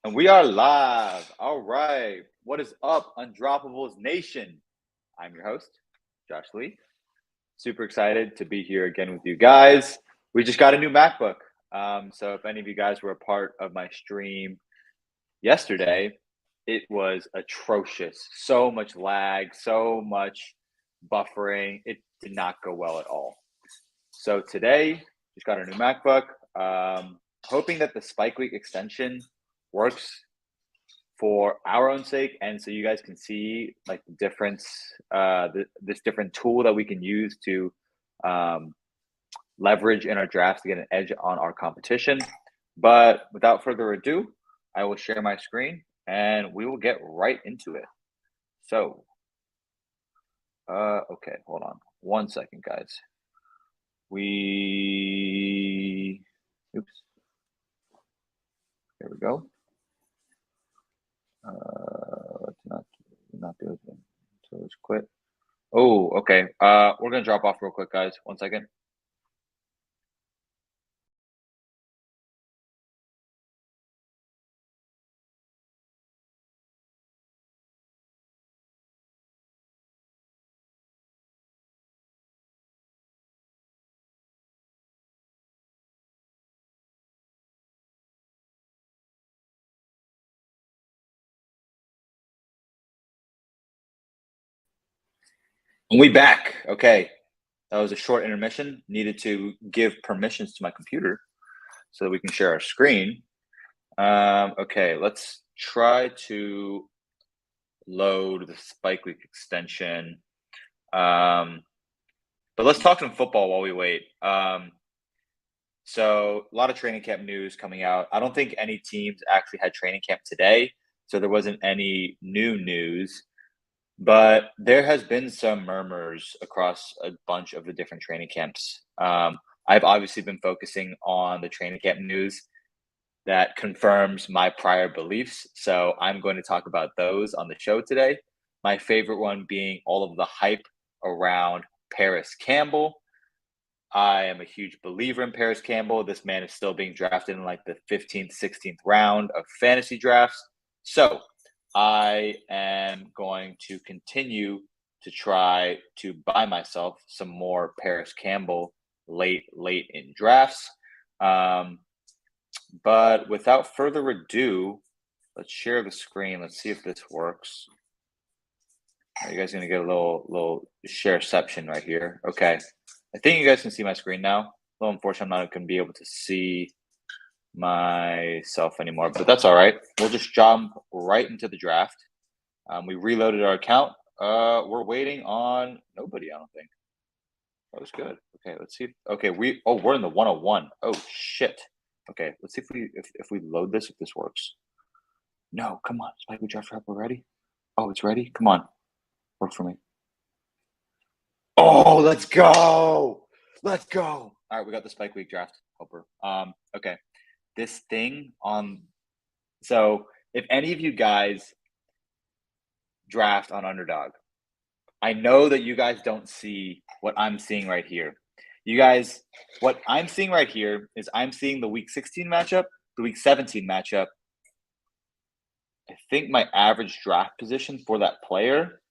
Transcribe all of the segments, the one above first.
And we are live. All right. What is up, Undroppables Nation? I'm your host, Josh Lee. Super excited to be here again with you guys. We just got a new MacBook. So if any of you guys were a part of my stream yesterday, it was atrocious. So much lag, so much buffering. It did not go well at all. So today, just got a new MacBook. Hoping that the Spike Week extension works for our own sake, and so you guys can see like the difference, this different tool that we can use to leverage in our drafts to get an edge on our competition. But without further ado, I will share my screen and we will get right into it. So, okay, hold on 1 second, guys. Oops. Here we go. Let's not do it. So let's quit. Oh, okay. We're gonna drop off real quick, guys. 1 second. And we back. Okay. That was a short intermission. Needed to give permissions to my computer so that we can share our screen. Okay, let's try to load the Spike Week extension. But let's talk some football while we wait. So a lot of training camp news coming out. I don't think any teams actually had training camp today, so there wasn't any new news. But there has been some murmurs across a bunch of the different training camps. I've obviously been focusing on the training camp news that confirms my prior beliefs. So I'm going to talk about those on the show today. My favorite one being all of the hype around Paris Campbell. I am a huge believer in Paris Campbell. This man is still being drafted in like the 15th, 16th round of fantasy drafts. So I am going to continue to try to buy myself some more Paris Campbell late in drafts. But without further ado, let's share the screen. Let's see if this works. Are you guys gonna get a little shareception right here? Okay, I think you guys can see my screen now. A little unfortunate, I'm not gonna be able to see myself anymore, but that's all right. We'll just jump right into the draft. We reloaded our account. We're waiting on nobody, I don't think. That was good. Okay, let's see. Okay, we're in the 101. Oh shit. Okay, let's see if we load this, if this works. No, come on. Spike Week draft wrap already? Oh, it's ready? Come on. Work for me. Oh, let's go. Let's go. All right, we got the Spike Week draft helper. Okay. This thing so if any of you guys draft on Underdog, I know that you guys don't see what I'm seeing right here. You guys, what I'm seeing right here is I'm seeing the week 16 matchup, the week 17 matchup. I think my average draft position for that player,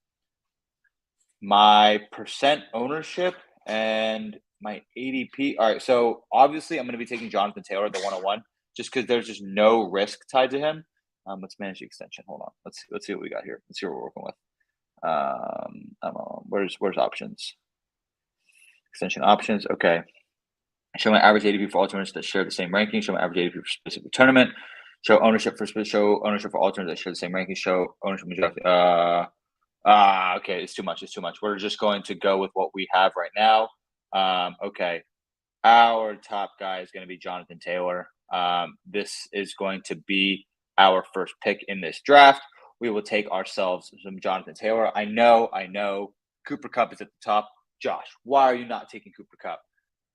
my percent ownership, and my ADP. All right, so obviously I'm going to be taking Jonathan Taylor at the 101 just because there's just no risk tied to him. Let's manage the extension. Hold on. Let's see what we got here. Let's see what we're working with. Where's options? Extension options. Okay. Show my average ADP for all tournaments that share the same ranking. Show my average ADP for specific tournament. Show ownership for all tournaments that share the same ranking. Show ownership. Okay, it's too much. We're just going to go with what we have right now. Okay. Our top guy is going to be Jonathan Taylor. This is going to be our first pick in this draft. We will take ourselves some Jonathan Taylor. I know. Cooper Kupp is at the top. Josh, why are you not taking Cooper Kupp?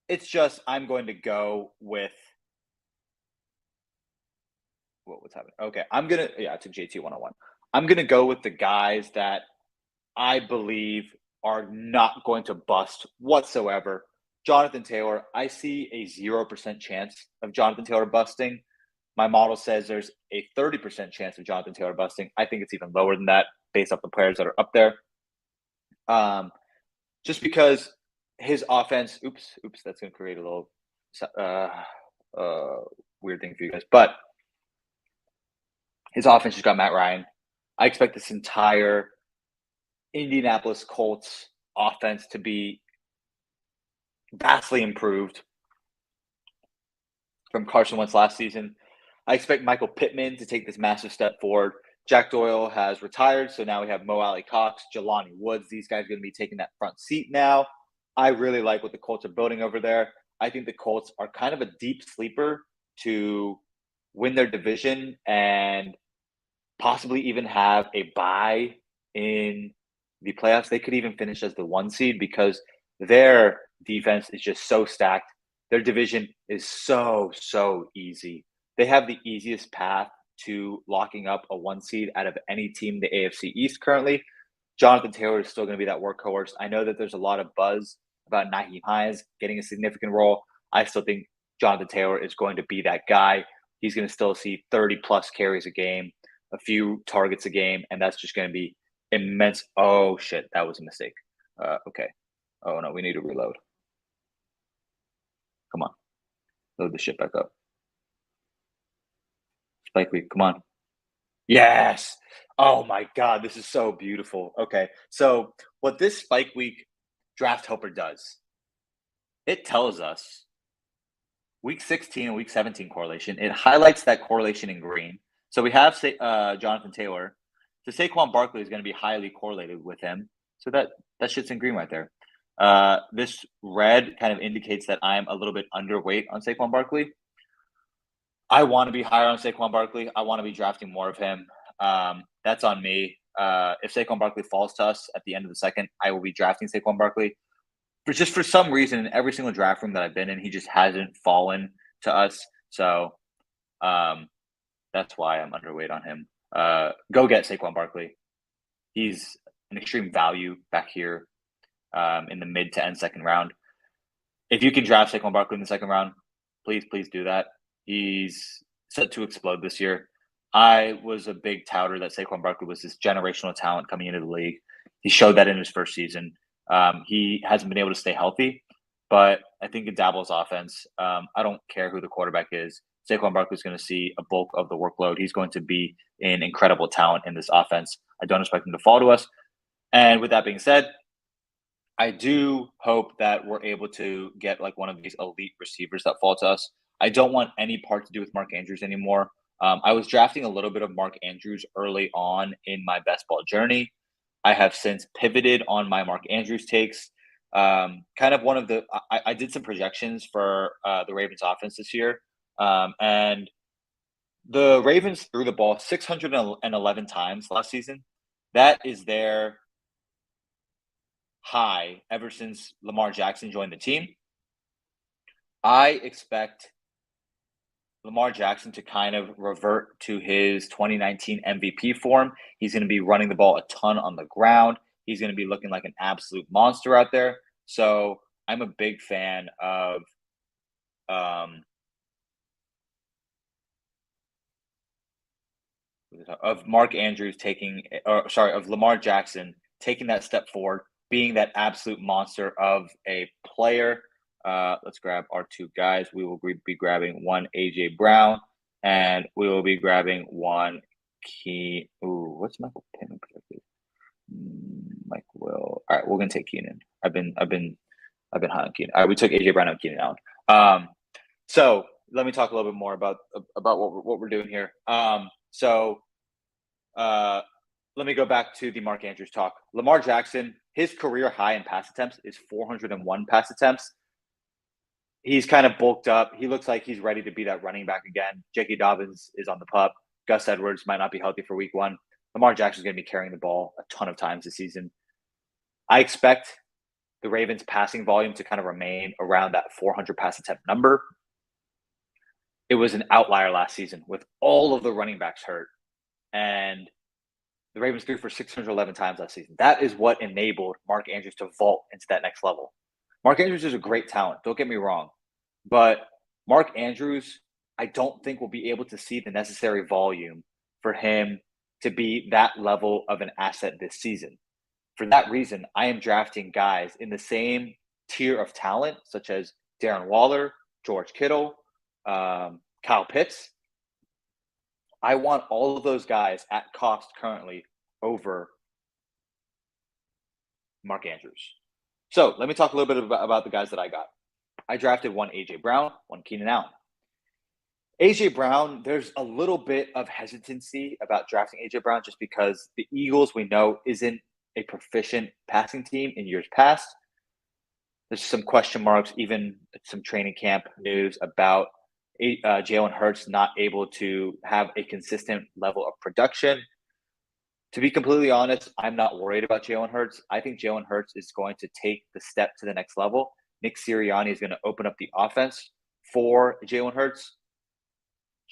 It's just I'm going to go with what's happening. Okay, I took JT 101. I'm going to go with the guys that I believe are not going to bust whatsoever. Jonathan Taylor, I see a 0% chance of Jonathan Taylor busting. My model says there's a 30% chance of Jonathan Taylor busting. I think it's even lower than that based off the players that are up there. Just because his offense, oops, that's going to create a little weird thing for you guys. But his offense just got Matt Ryan. I expect this entire Indianapolis Colts offense to be vastly improved from Carson Wentz last season. I expect Michael Pittman to take this massive step forward. Jack Doyle has retired, so now we have Mo Alley Cox, Jelani Woods. These guys are going to be taking that front seat now. I really like what the Colts are building over there. I think the Colts are kind of a deep sleeper to win their division and possibly even have a bye in the playoffs. They could even finish as the 1 seed because their defense is just so stacked. Their division is so easy. They have the easiest path to locking up a 1 seed out of any team in the AFC East currently. Jonathan Taylor is still going to be that workhorse. I know that there's a lot of buzz about Nyheim Hines getting a significant role. I still think Jonathan Taylor is going to be that guy. He's going to still see 30-plus carries a game, a few targets a game, and that's just going to be immense. Oh, shit, that was a mistake. Okay. Oh, no, we need to reload. Come on. Load the shit back up. Spike week, come on. Yes. Oh my God, this is so beautiful. Okay, so what this Spike Week draft helper does, it tells us Week 16 and Week 17 correlation. It highlights that correlation in green. So we have Jonathan Taylor. So Saquon Barkley is going to be highly correlated with him. So that shit's in green right there. This red kind of indicates that I'm a little bit underweight on Saquon Barkley. I want to be higher on Saquon Barkley. I want to be drafting more of him. That's on me. If Saquon Barkley falls to us at the end of the second, I will be drafting Saquon Barkley. But just for some reason, in every single draft room that I've been in, he just hasn't fallen to us. So that's why I'm underweight on him. Go get Saquon Barkley. He's an extreme value back here in the mid to end second round. If you can draft Saquon Barkley in the second round, please do that. He's set to explode this year. I was a big touter that Saquon Barkley was this generational talent coming into the league. He showed that in his first season. He hasn't been able to stay healthy, but I think in Daboll's offense, I don't care who the quarterback is. Saquon Barkley is going to see a bulk of the workload. He's going to be an incredible talent in this offense. I don't expect him to fall to us. And with that being said, I do hope that we're able to get like one of these elite receivers that fall to us. I don't want any part to do with Mark Andrews anymore. I was drafting a little bit of Mark Andrews early on in my best ball journey. I have since pivoted on my Mark Andrews takes. Kind of one of the I did some projections for the Ravens offense this year. And the Ravens threw the ball 611 times last season. That is their high ever since Lamar Jackson joined the team. I expect Lamar Jackson to kind of revert to his 2019 MVP form. He's going to be running the ball a ton on the ground. He's going to be looking like an absolute monster out there. So I'm a big fan of Mark Andrews of Lamar Jackson taking that step forward, being that absolute monster of a player. Let's grab our two guys. We will be grabbing one AJ Brown, and we will be grabbing one Key. Ooh, what's Michael Pittman projected? Mike Will. All right, we're gonna take Keenan. I've been high on Keenan. All right, we took AJ Brown and Keenan Allen. So let me talk a little bit more about what we're doing here. Let me go back to the Mark Andrews talk. Lamar Jackson, his career high in pass attempts is 401 pass attempts. He's kind of bulked up. He looks like he's ready to be that running back again. J.K. Dobbins is on the pup. Gus Edwards might not be healthy for week 1. Lamar Jackson's going to be carrying the ball a ton of times this season. I expect the Ravens' passing volume to kind of remain around that 400 pass attempt number. It was an outlier last season with all of the running backs hurt. And the Ravens threw for 611 times last season. That is what enabled Mark Andrews to vault into that next level. Mark Andrews is a great talent. Don't get me wrong. But Mark Andrews I don't think we'll be able to see the necessary volume for him to be that level of an asset this season. For that reason, I am drafting guys in the same tier of talent, such as Darren Waller, George Kittle, Kyle Pitts. I want all of those guys at cost currently over Mark Andrews. So let me talk a little bit about the guys that I got. I drafted one A.J. Brown, one Keenan Allen. A.J. Brown, there's a little bit of hesitancy about drafting A.J. Brown just because the Eagles, we know, isn't a proficient passing team in years past. There's some question marks, even some training camp news about Jalen Hurts not able to have a consistent level of production. To be completely honest, I'm not worried about Jalen Hurts. I think Jalen Hurts is going to take the step to the next level. Nick Sirianni is going to open up the offense for Jalen Hurts.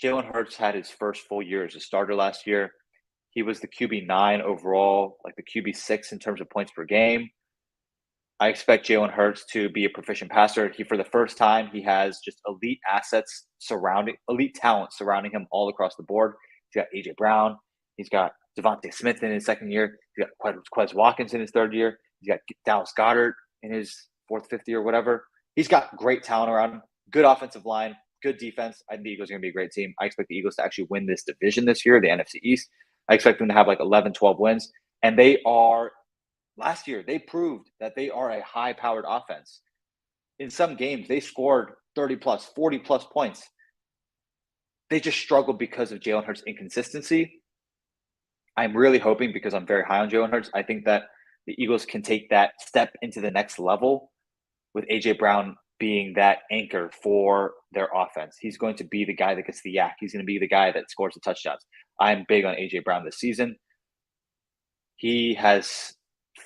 Jalen Hurts had his first full year as a starter last year. He was the QB9 overall, like the QB6 in terms of points per game. I expect Jalen Hurts to be a proficient passer. For the first time, he has just elite talent surrounding him all across the board. He's got A.J. Brown. He's got Devontae Smith in his second year. He's got Quez Watkins in his third year. He's got Dallas Goedert in his fourth, fifth year, whatever. He's got great talent around him. Good offensive line, good defense. I think the Eagles are going to be a great team. I expect the Eagles to actually win this division this year, the NFC East. I expect them to have like 11, 12 wins. And last year, they proved that they are a high-powered offense. In some games, they scored 30-plus, 40-plus points. They just struggled because of Jalen Hurts' inconsistency. I'm really hoping, because I'm very high on Jalen Hurts, I think that the Eagles can take that step into the next level with A.J. Brown being that anchor for their offense. He's going to be the guy that gets the yak. He's going to be the guy that scores the touchdowns. I'm big on A.J. Brown this season. He has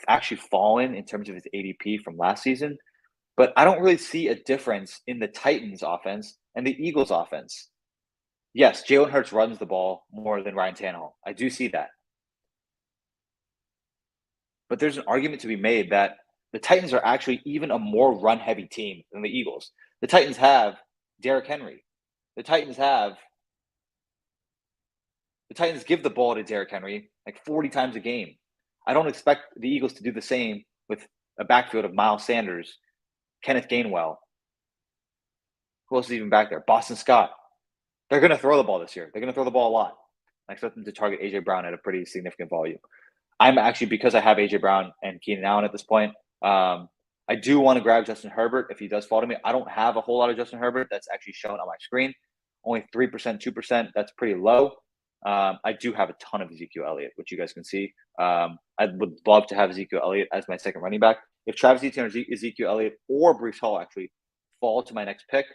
actually fallen in terms of his ADP from last season, but I don't really see a difference in the Titans offense and the Eagles offense. Yes, Jalen Hurts runs the ball more than Ryan Tannehill. I do see that. But there's an argument to be made that the Titans are actually even a more run-heavy team than the Eagles. The Titans have Derrick Henry. The Titans give the ball to Derrick Henry like 40 times a game. I don't expect the Eagles to do the same with a backfield of Miles Sanders, Kenneth Gainwell. Who else is even back there? Boston Scott. They're going to throw the ball this year. They're going to throw the ball a lot. I expect them to target A.J. Brown at a pretty significant volume. I'm actually, because I have A.J. Brown and Keenan Allen at this point, I do want to grab Justin Herbert if he does fall to me. I don't have a whole lot of Justin Herbert that's actually shown on my screen. Only 3%, 2%. That's pretty low. I do have a ton of Ezekiel Elliott, which you guys can see. I would love to have Ezekiel Elliott as my second running back. If Travis Etienne or Ezekiel Elliott or Breece Hall actually fall to my next pick,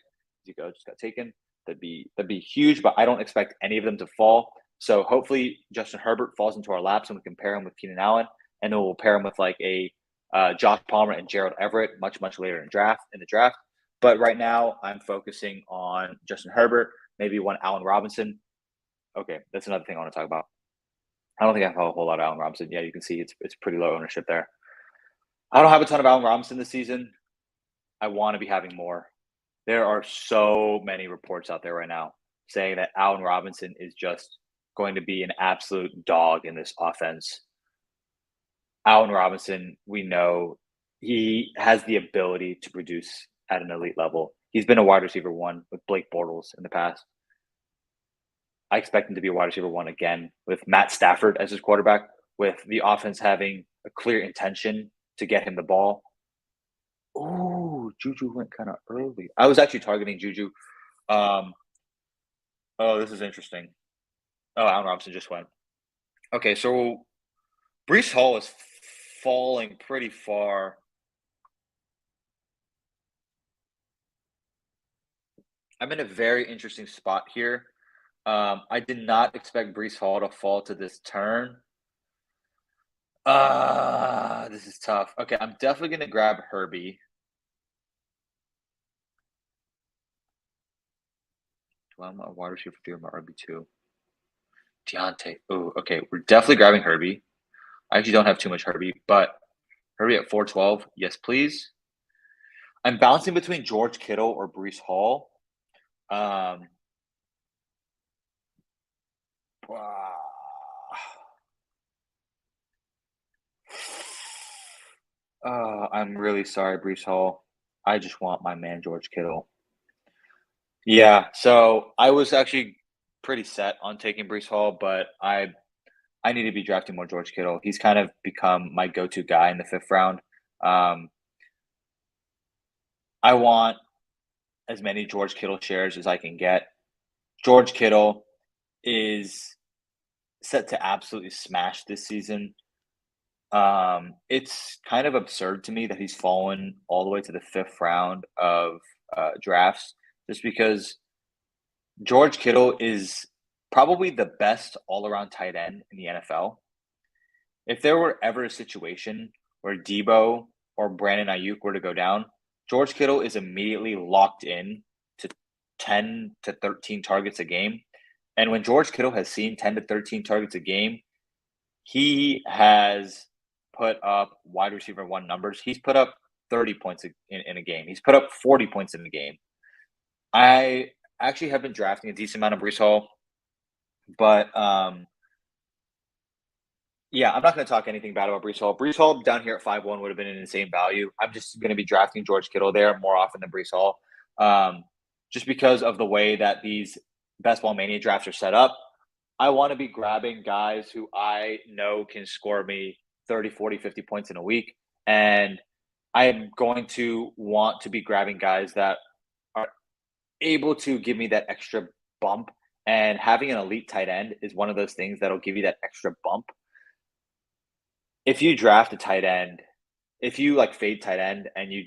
Ezekiel just got taken. That'd be huge, but I don't expect any of them to fall. So hopefully Justin Herbert falls into our laps and we can pair him with Keenan Allen, and then we'll pair him with like a Josh Palmer and Gerald Everett much later in the draft. But right now I'm focusing on Justin Herbert, maybe one Allen Robinson. Okay, that's another thing I want to talk about. I don't think I have a whole lot of Allen Robinson. Yeah, you can see it's pretty low ownership there. I don't have a ton of Allen Robinson this season. I want to be having more. There are so many reports out there right now saying that Allen Robinson is just going to be an absolute dog in this offense. Allen Robinson, we know he has the ability to produce at an elite level. He's been a wide receiver one with Blake Bortles in the past. I expect him to be a wide receiver one again with Matt Stafford as his quarterback, with the offense having a clear intention to get him the ball. Ooh, Juju went kind of early. I was actually targeting Juju. Oh, this is interesting. Oh, Allen Robinson just went. Okay, so Breece Hall is falling pretty far. I'm in a very interesting spot here. I did not expect Breece Hall to fall to this turn. This is tough. Okay, I'm definitely going to grab Herbie. Do I want a wide receiver 3 or my RB2? Deontay. Oh, okay. We're definitely grabbing Herbie. I actually don't have too much Herbie, but Herbie at 412. Yes, please. I'm bouncing between George Kittle or Breece Hall. I'm really sorry, Breece Hall. I just want my man George Kittle. Yeah, so I was actually pretty set on taking Breece Hall, but I need to be drafting more George Kittle. He's kind of become my go-to guy in the fifth round. Um, I want as many George Kittle shares as I can get. George Kittle is set to absolutely smash this season. It's kind of absurd to me that he's fallen all the way to the fifth round of drafts, just because George Kittle is probably the best all-around tight end in the NFL. If there were ever a situation where Debo or Brandon Ayuk were to go down, George Kittle is immediately locked in to 10 to 13 targets a game. And when George Kittle has seen 10 to 13 targets a game, he has put up wide receiver one numbers. He's put up 30 points in a game. He's put up 40 points in a game. I actually have been drafting a decent amount of Breece Hall, but yeah, I'm not going to talk anything bad about Breece Hall. Breece Hall down here at 5-1 would have been an insane value. I'm just going to be drafting George Kittle there more often than Breece Hall, just because of the way that these Best Ball Mania drafts are set up. I want to be grabbing guys who I know can score me 30, 40, 50 points in a week. And I'm going to want to be grabbing guys that are able to give me that extra bump. And having an elite tight end is one of those things that'll give you that extra bump. If you draft a tight end, if you like fade tight end and you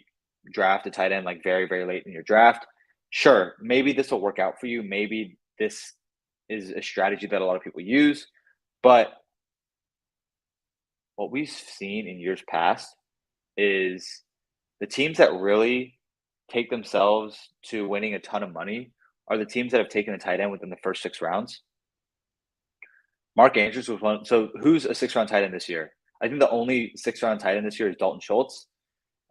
draft a tight end like very, very late in your draft, sure, maybe this will work out for you. Maybe this is a strategy that a lot of people use. But what we've seen in years past is the teams that really take themselves to winning a ton of money are the teams that have taken a tight end within the first 6 rounds. Mark Andrews was one. So who's a 6-round tight end this year? I think the only 6-round tight end this year is Dalton Schultz.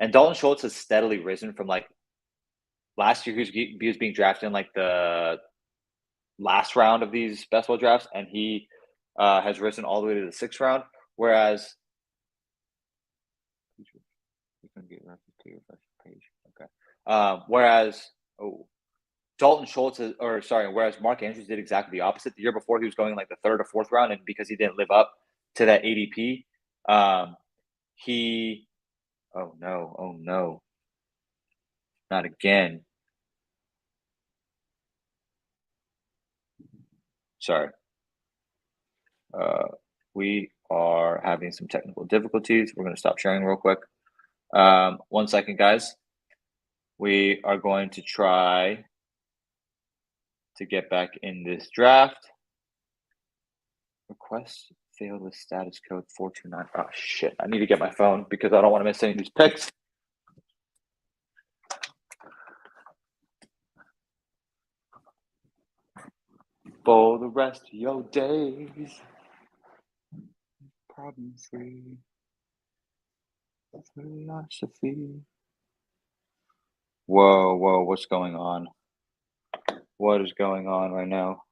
And Dalton Schultz has steadily risen from like last year, he was being drafted in like the last round of these best ball drafts, and he has risen all the way to the 6th round. Whereas, whereas Dalton Schultz whereas Mark Andrews did exactly the opposite. The year before, he was going like the 3rd or 4th round, and because he didn't live up to that ADP, he oh no, not again. Sorry. We are having some technical difficulties. We're going to stop sharing real quick. 1 second, guys. We are going to try to get back in this draft. Request failed with status code 429. Oh, shit. I need to get my phone because I don't want to miss any of these picks. For the rest of your days, problem free philosophy. Whoa, what's going on? What is going on right now?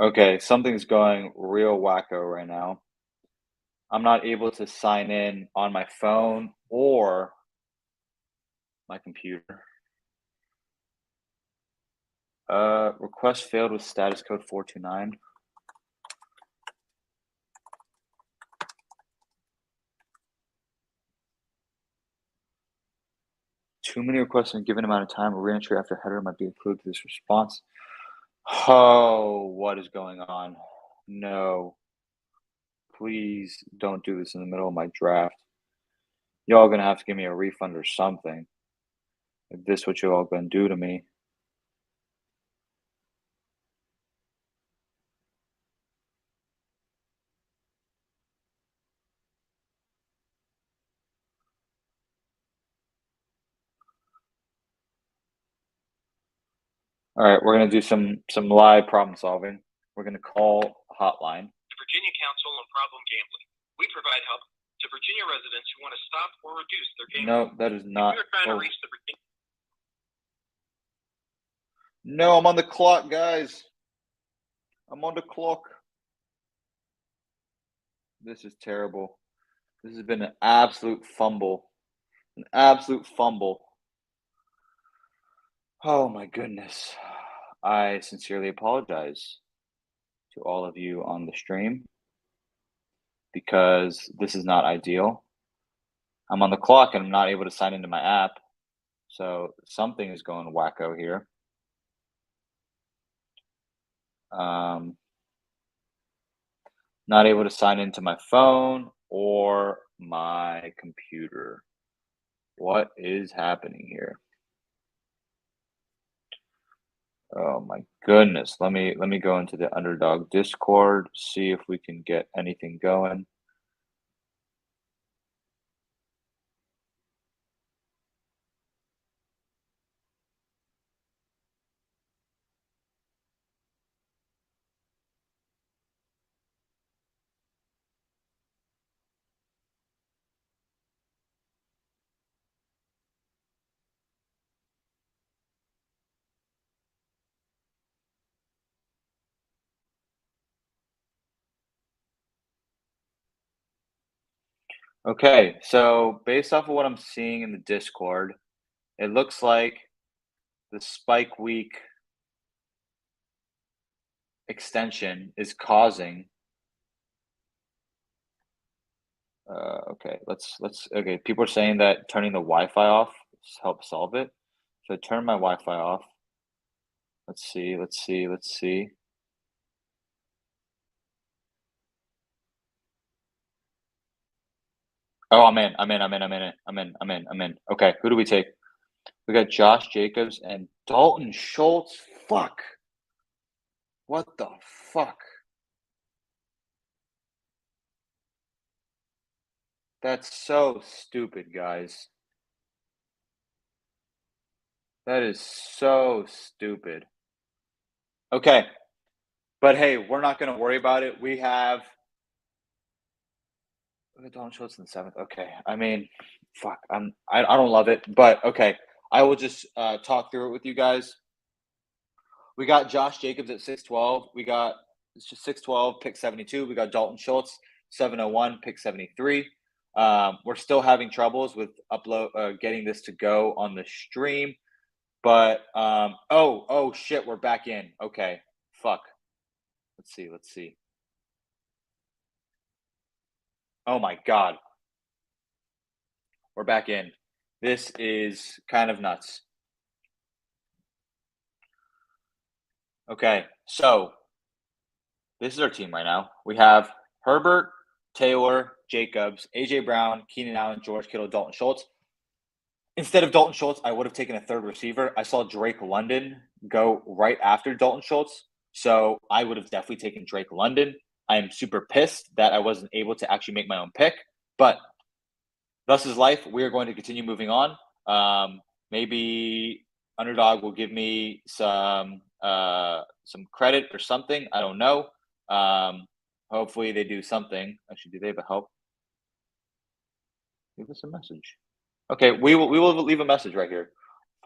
Okay, something's going real wacko right now. I'm not able to sign in on my phone or my computer. Request failed with status code 429. Too many requests in a given amount of time. A reentry after header might be included to this response. Oh, what is going on? No. Please don't do this in the middle of my draft. Y'all gonna have to give me a refund or something. If this is what you all gonna do to me. All right, we're gonna do some live problem solving. We're gonna call a hotline. The Virginia Council on Problem Gambling. We provide help to Virginia residents who want to stop or reduce their gambling. No, that is not. If you're trying to reach the Virginia. No, I'm on the clock, guys. I'm on the clock. This is terrible. This has been an absolute fumble. An absolute fumble. Oh my goodness. I sincerely apologize to all of you on the stream because this is not ideal. I'm on the clock and I'm not able to sign into my app. So something is going wacko here. Um, not able to sign into my phone or my computer. What is happening here? Oh my goodness. Let me go into the Underdog Discord, see if we can get anything going. Okay, so based off of what I'm seeing in the Discord, it looks like the Spike Week extension is causing okay, okay, people are saying that turning the Wi-Fi off helps solve it. So turn my Wi-Fi off. Let's see. Oh, I'm in. Okay, who do we take? We got Josh Jacobs and Dalton Schultz. Fuck. What the fuck? That's so stupid, guys. That is so stupid. Okay. But hey, we're not gonna worry about it. We have Dalton Schultz in the seventh. Okay. I mean, fuck. I don't love it, but okay. I will just talk through it with you guys. We got Josh Jacobs at 6'12. We got 6'12, pick 72. We got Dalton Schultz, 701, pick 73. We're still having troubles with getting this to go on the stream. But oh shit, we're back in. Okay. Fuck. Let's see. Oh my god. We're back in. This is kind of nuts. Okay. So this is our team right now. We have Herbert, Taylor, Jacobs, AJ Brown, Keenan Allen, George Kittle, Dalton Schultz. Instead of Dalton Schultz, I would have taken a third receiver. I saw Drake London go right after Dalton Schultz, so I would have definitely taken Drake London. I am super pissed that I wasn't able to actually make my own pick, but thus is life. We are going to continue moving on. Maybe Underdog will give me some credit or something. I don't know. Hopefully they do something. Actually, do they have a help? Leave us a message. Okay, we will leave a message right here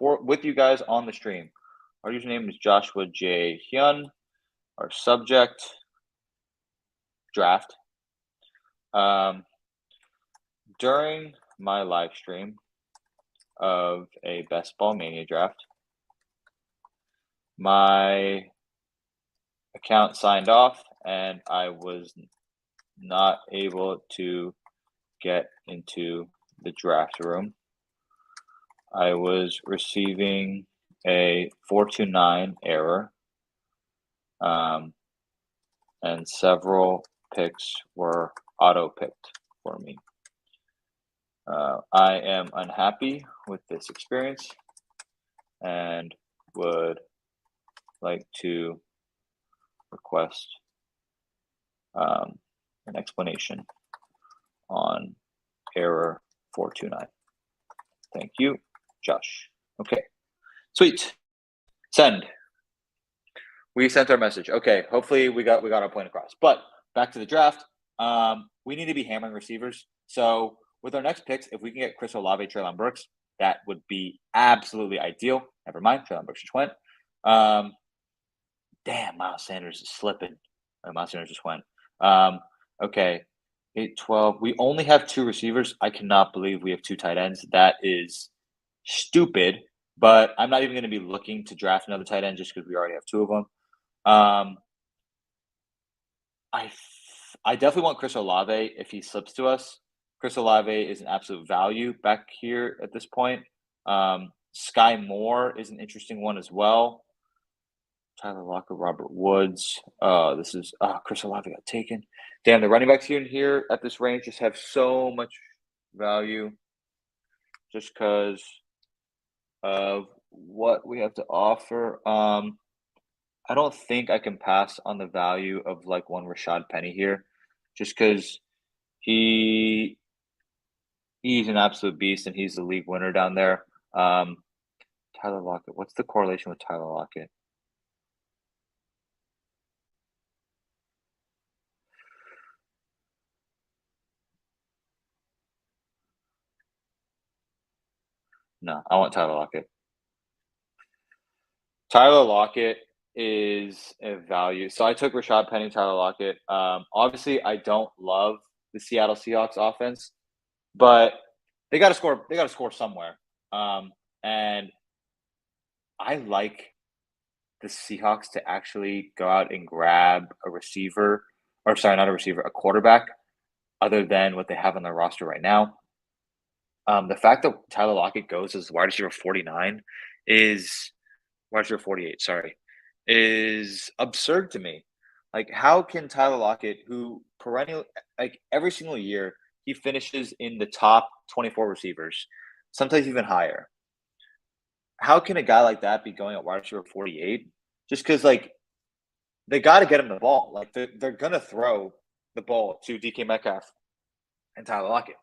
with you guys on the stream. Our username is Joshua J Hyun. Our subject draft. During my live stream of a Best Ball Mania draft, my account signed off and I was not able to get into the draft room. I was receiving a 429 error, and several picks were auto-picked for me. I am unhappy with this experience and would like to request an explanation on error 429. Thank you, Josh. Okay, sweet. Send. We sent our message. Okay, hopefully we got our point across. But back to the draft. We need to be hammering receivers. So with our next picks, if we can get Chris Olave, Treylon Burks, that would be absolutely ideal. Never mind, Treylon Burks just went. Um, damn, Miles Sanders is slipping. Miles Sanders just went. Um, okay, 8, 12. We only have two receivers. I cannot believe we have two tight ends. That is stupid. But I'm not even going to be looking to draft another tight end just because we already have two of them. Um, I definitely want Chris Olave if he slips to us. Chris Olave is an absolute value back here at this point. Sky Moore is an interesting one as well. Tyler Lockett, Robert Woods. This is Chris Olave got taken. Damn, the running backs here and here at this range just have so much value just because of what we have to offer. I don't think I can pass on the value of like one Rashad Penny here, just because he he's an absolute beast and he's the league winner down there. Um, Tyler Lockett. What's the correlation with Tyler Lockett? No, I want Tyler Lockett. Tyler Lockett is a value. So I took Rashad Penny, Tyler Lockett. Obviously, I don't love the Seattle Seahawks offense, but they got to score. They got to score somewhere. And I like the Seahawks to actually go out and grab a receiver, or sorry, not a receiver, a quarterback, other than what they have on their roster right now. The fact that Tyler Lockett goes as wide receiver 49 is wide receiver 48, sorry, is absurd to me. Like, how can Tyler Lockett, who perennial, like every single year, he finishes in the top 24 receivers, sometimes even higher. How can a guy like that be going at wide receiver 48? Just because, like, they got to get him the ball. Like, they're going to throw the ball to DK Metcalf and Tyler Lockett.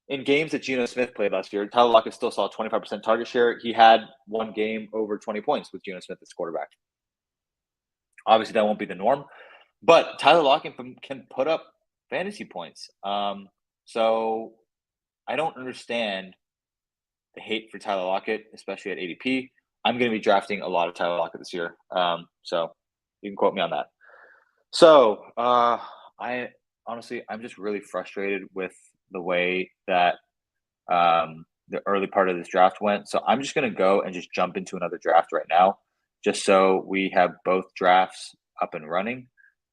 In games that Geno Smith played last year, Tyler Lockett still saw 25% target share. He had one game over 20 points with Geno Smith as quarterback. Obviously, that won't be the norm, but Tyler Lockett can put up fantasy points. So I don't understand the hate for Tyler Lockett, especially at ADP. I'm going to be drafting a lot of Tyler Lockett this year. So you can quote me on that. So I honestly, I'm just really frustrated with the way that the early part of this draft went. So I'm just going to go and just jump into another draft right now, just so we have both drafts up and running.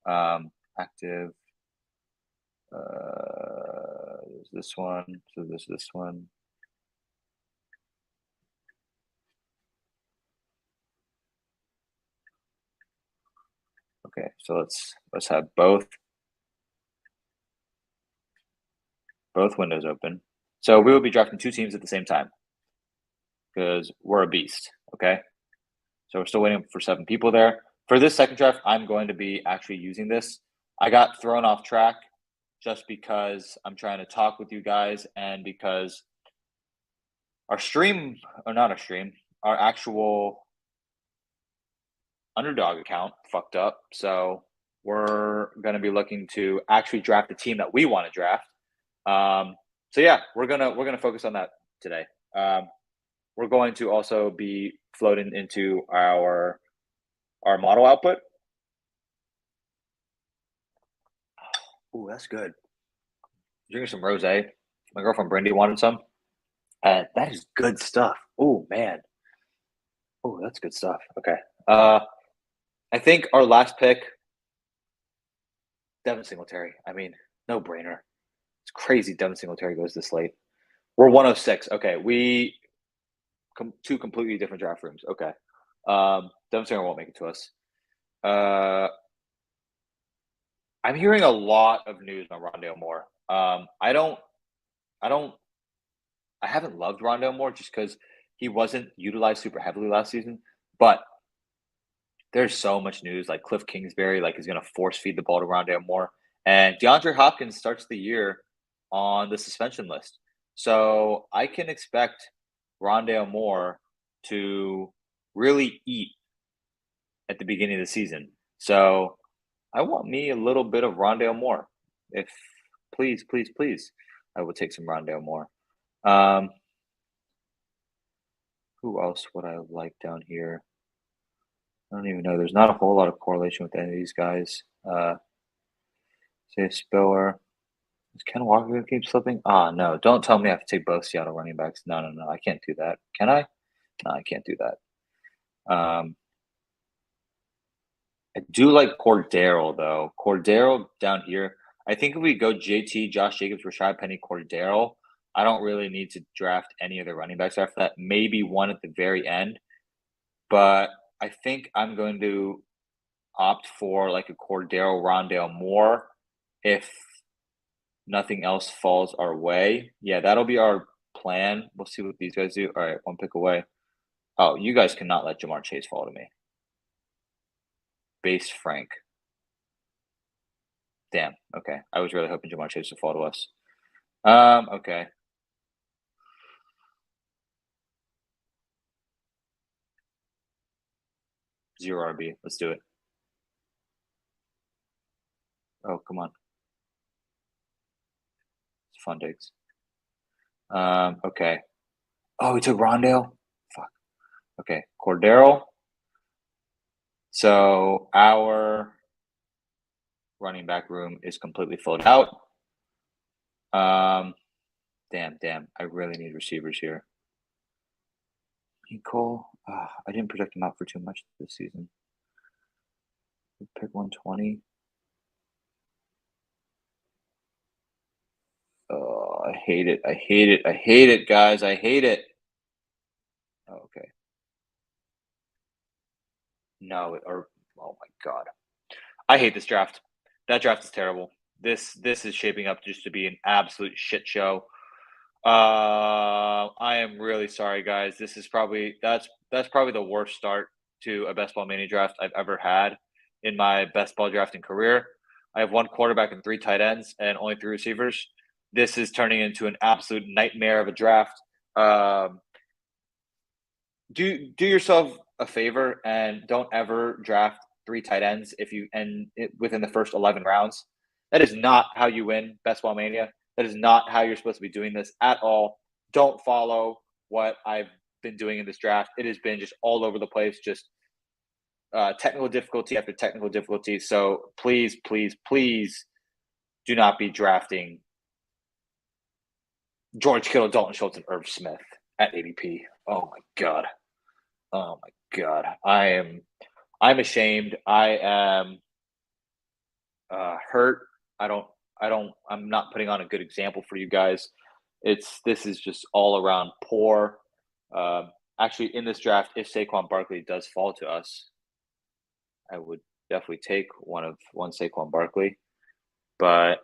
Active. There's this one. So there's this one. Okay, so let's have both windows open. So we will be drafting two teams at the same time because we're a beast. Okay, so we're still waiting for 7 people there. For this second draft, I'm going to be actually using this. I got thrown off track just because I'm trying to talk with you guys and because our stream, or not our stream, our actual underdog account fucked up. So we're going to be looking to actually draft the team that we want to draft. So yeah, we're gonna focus on that today. We're going to also be floating into our model output. Ooh, that's good. Drinking some rosé. My girlfriend Brandy wanted some. That is good stuff. Oh man. Oh, that's good stuff. Okay. I think our last pick, Devin Singletary. I mean, no brainer. It's crazy. Devin Singletary goes this late. We're 106. Okay, we two completely different draft rooms. Okay. Devin Singletary won't make it to us. I'm hearing a lot of news on Rondale Moore. I don't, I haven't loved Rondale Moore just because he wasn't utilized super heavily last season. But there's so much news. Like Cliff Kingsbury, like is going to force feed the ball to Rondale Moore, and DeAndre Hopkins starts the year on the suspension list. So I can expect Rondale Moore to really eat at the beginning of the season. So I want me a little bit of Rondale Moore. If please, please, please, I will take some Rondale Moore. Who else would I like down here? I don't even know. There's not a whole lot of correlation with any of these guys. Say Spiller. Is Ken Walker gonna keep slipping? Ah, no. Don't tell me I have to take both Seattle running backs. No, no, no. I can't do that. Can I? No, I can't do that. I do like Cordero though. Cordero down here. I think if we go JT, Josh Jacobs, Rashad Penny, Cordero, I don't really need to draft any of the running backs after that. Maybe one at the very end, but I think I'm going to opt for like a Cordero, Rondale Moore if nothing else falls our way. Yeah, that'll be our plan. We'll see what these guys do. All right, one pick away. Oh, you guys cannot let Jamar Chase fall to me. Base Frank. Damn. Okay. I was really hoping Jamar Chase would fall to us. Okay. Zero RB. Let's do it. Oh, come on. It's fun digs. Okay. Oh, we took Rondale? Fuck. Okay. Cordero. So our running back room is completely filled out. Damn. I really need receivers here. Cole. I didn't project him out for too much this season. Pick 120. Oh, I hate it. I hate it. I hate it, guys. I hate it. Oh, okay. No, or oh my god. I hate this draft. That draft is terrible. This is shaping up just to be an absolute shit show. I am really sorry, guys. This is probably that's probably the worst start to a best ball mania draft I've ever had in my best ball drafting career. I have one quarterback and three tight ends and only three receivers. This is turning into an absolute nightmare of a draft. Um, do yourself a favor and don't ever draft three tight ends if you within the first 11 rounds. That is not how you win Best Ball Mania. That is not how you're supposed to be doing this at all. Don't follow what I've been doing in this draft. It has been just all over the place, just technical difficulty after technical difficulty. So please do not be drafting George Kittle, Dalton Schultz, and Irv Smith at ADP. Oh my god. Oh my god. I'm ashamed. I am hurt. I'm not putting on a good example for you guys. This is just all around poor. Actually, in this draft, if Saquon Barkley does fall to us, I would definitely take one Saquon Barkley. But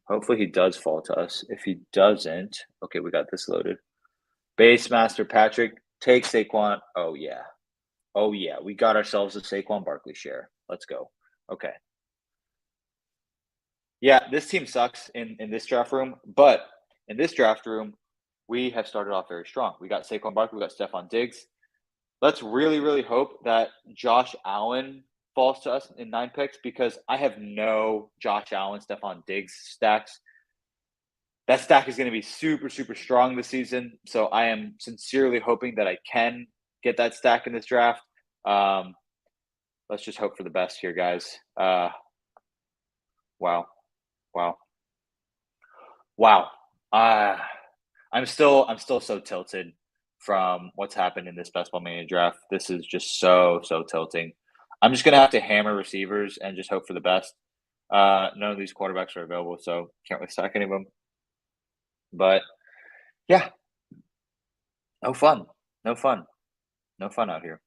hopefully he does fall to us. If he doesn't, okay, we got this loaded. Base Master Patrick, take Saquon. Oh yeah, we got ourselves a Saquon Barkley share. Let's go. Okay. Yeah, this team sucks in this draft room, but in this draft room, we have started off very strong. We got Saquon Barkley, we got Stephon Diggs. Let's really hope that Josh Allen falls to us in 9 picks because I have no Josh Allen, Stephon Diggs stacks. That stack is going to be super strong this season. So I am sincerely hoping that I can get that stack in this draft. Let's just hope for the best here, guys. Wow. I'm still so tilted from what's happened in this Best Ball Mania draft. This is just so tilting. I'm just gonna have to hammer receivers and just hope for the best. None of these quarterbacks are available, so can't really stack any of them. But yeah, no fun out here.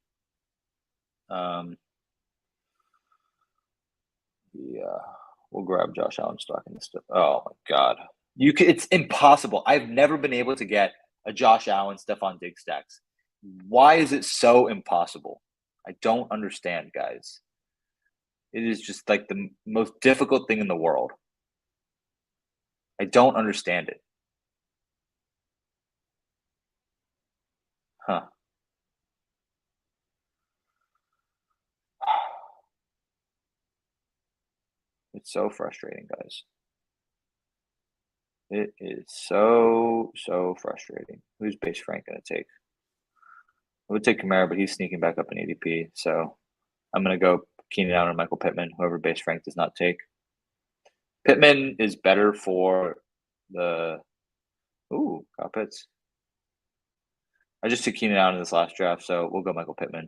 Yeah, we'll grab Josh Allen stock in this stuff. Oh my god, it's impossible. I've never been able to get a Josh Allen, Stephon Diggs stacks. Why is it so impossible? I don't understand, guys. It is just like the most difficult thing in the world. I don't understand it. Huh. It's so frustrating, guys. It is so frustrating. Who's Base Frank going to take? would take Kamara, but he's sneaking back up in ADP. So I'm going to go Keenan Allen or Michael Pittman, whoever base Frank does not take. Pittman is better for the Kyle Pitts. I just took Keenan Allen in this last draft, so we'll go Michael Pittman.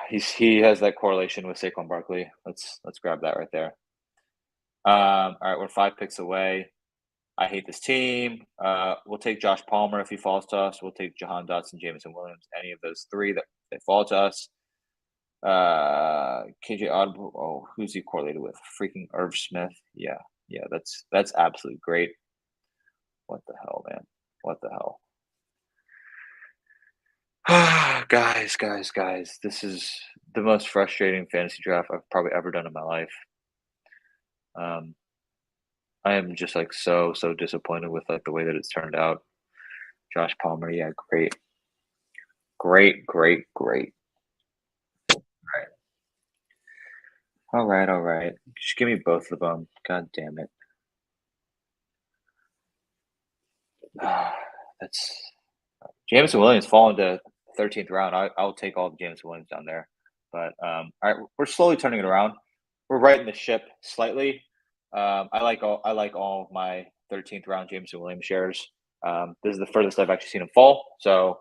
He has that correlation with Saquon Barkley. Let's grab that right there. All right, we're 5 picks away. I hate this team. We'll take Josh Palmer if he falls to us. We'll take Jahan Dotson, Jameson Williams, any of those 3 that they fall to us. KJ Audible. Oh, who's he correlated with? Freaking Irv Smith. Yeah, that's absolutely great. What the hell, man? What the hell? guys, this is the most frustrating fantasy draft I've probably ever done in my life. I am just like so disappointed with like the way that it's turned out. Josh Palmer, yeah, great. All right. Just give me both of them. God damn it. That's Jameson Williams falling to 13th round. I'll take all of Jameson Williams down there. But all right, we're slowly turning it around. We're righting the ship slightly. I like all of my 13th round Jameson Williams shares. This is the furthest I've actually seen him fall. So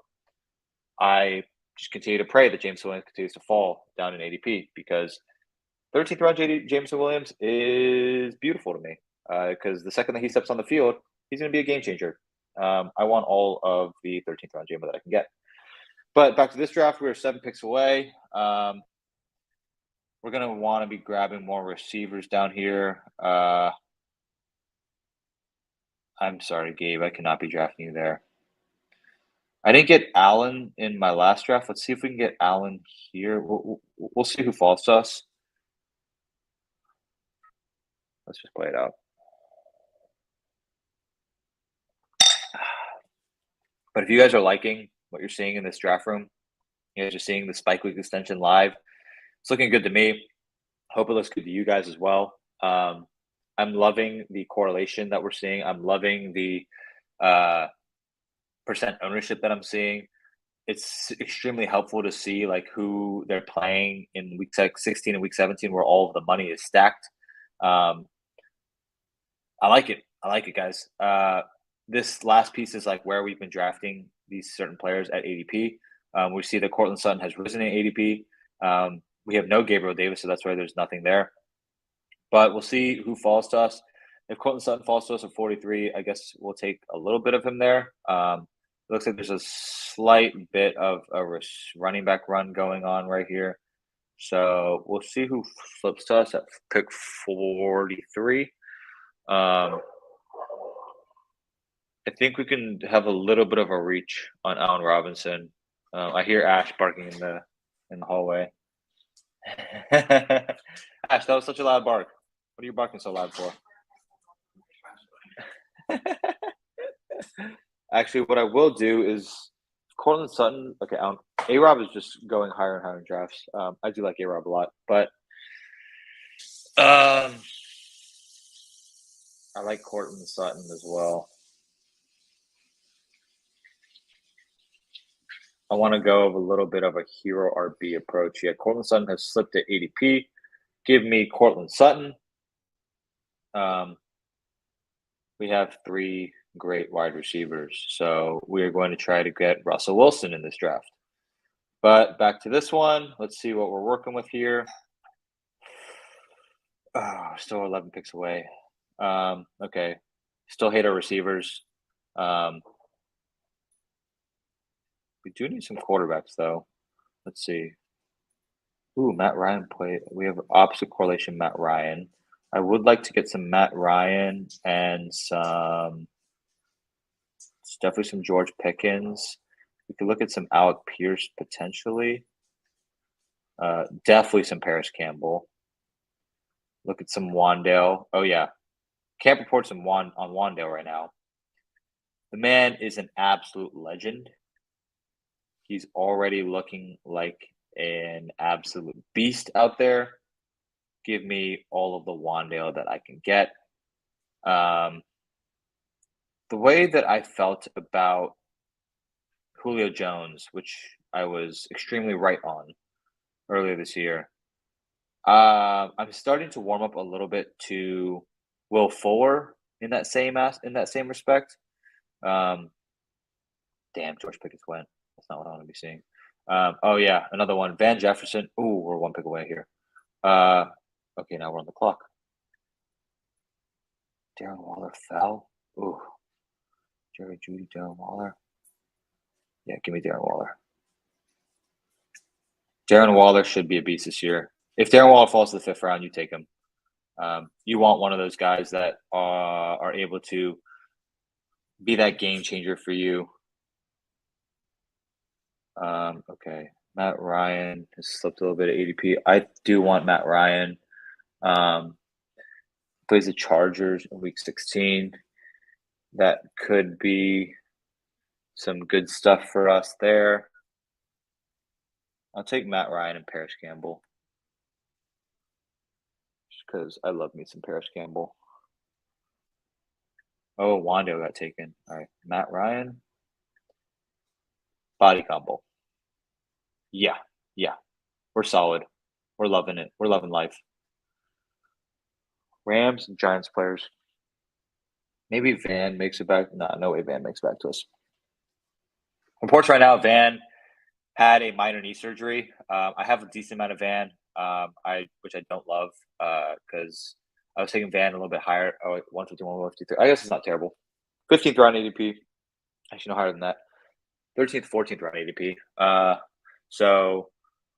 I just continue to pray that Jameson Williams continues to fall down in ADP because 13th round Jameson Williams is beautiful to me because the second that he steps on the field, he's going to be a game changer. I want all of the 13th round Jameson that I can get. But back to this draft, we're 7 picks away. We're going to want to be grabbing more receivers down here. I'm sorry, Gabe. I cannot be drafting you there. I didn't get Allen in my last draft. Let's see if we can get Allen here. We'll see who falls to us. Let's just play it out. But if you guys are liking what you're seeing in this draft room, you guys are seeing the Spike Week extension live, it's looking good to me. Hope it looks good to you guys as well. I'm loving the correlation that we're seeing. I'm loving the percent ownership that I'm seeing. It's extremely helpful to see like who they're playing in week 16 and week 17 where all of the money is stacked. I like it, guys. This last piece is like where we've been drafting these certain players at ADP. We see that Cortland Sutton has risen in ADP. We have no Gabriel Davis, so that's why there's nothing there. But we'll see who falls to us. If Cortland Sutton falls to us at 43, I guess we'll take a little bit of him there. It looks like there's a slight bit of a running back run going on right here. So we'll see who flips to us at pick 43. I think we can have a little bit of a reach on Allen Robinson. I hear Ash barking in the hallway. Ash, that was such a loud bark. What are you barking so loud for? Actually, what I will do is Cortland Sutton. Okay, A-Rob is just going higher and higher in drafts. I do like A-Rob a lot, but I like Cortland Sutton as well. I want to go with a little bit of a hero RB approach. Yeah, Cortland Sutton has slipped to ADP. Give me Cortland Sutton. We have 3 great wide receivers, so we are going to try to get Russell Wilson in this draft. But back to this one. Let's see what we're working with here. Still 11 picks away. Okay. Still hate our receivers. We do need some quarterbacks, though. Let's see. Ooh, Matt Ryan played. We have opposite correlation, Matt Ryan. I would like to get some Matt Ryan and definitely some George Pickens. We could look at some Alec Pierce potentially. Definitely some Paris Campbell. Look at some Wandale. Oh, yeah. Can't report on Wandale right now. The man is an absolute legend. He's already looking like an absolute beast out there. Give me all of the Wandale that I can get. The way that I felt about Julio Jones, which I was extremely right on earlier this year. I'm starting to warm up a little bit to Will Fuller in that same respect. Um, damn, George Pickens went. That's not what I want to be seeing. Oh yeah, another one. Van Jefferson. Ooh, we're one pick away here. Okay, now we're on the clock. Darren Waller fell. Ooh, Jerry Judy, Darren Waller. Yeah, give me Darren Waller. Darren Waller should be a beast this year. If Darren Waller falls to the 5th round, you take him. You want one of those guys that are able to be that game changer for you. Okay, Matt Ryan has slipped a little bit of ADP. I do want Matt Ryan. Plays the Chargers in Week 16. That could be some good stuff for us there. I'll take Matt Ryan and Paris Campbell. Just because I love me some Paris Campbell. Oh, Wando got taken. All right, Matt Ryan. Body combo. Yeah, yeah. We're solid. We're loving it. We're loving life. Rams and Giants players. Maybe Van makes it back. No way Van makes it back to us. Reports right now, Van had a minor knee surgery. I have a decent amount of Van, which I don't love because I was taking Van a little bit higher. Oh, 151, 153. I guess it's not terrible. 15th round ADP. Actually, no higher than that. 13th, 14th round ADP. So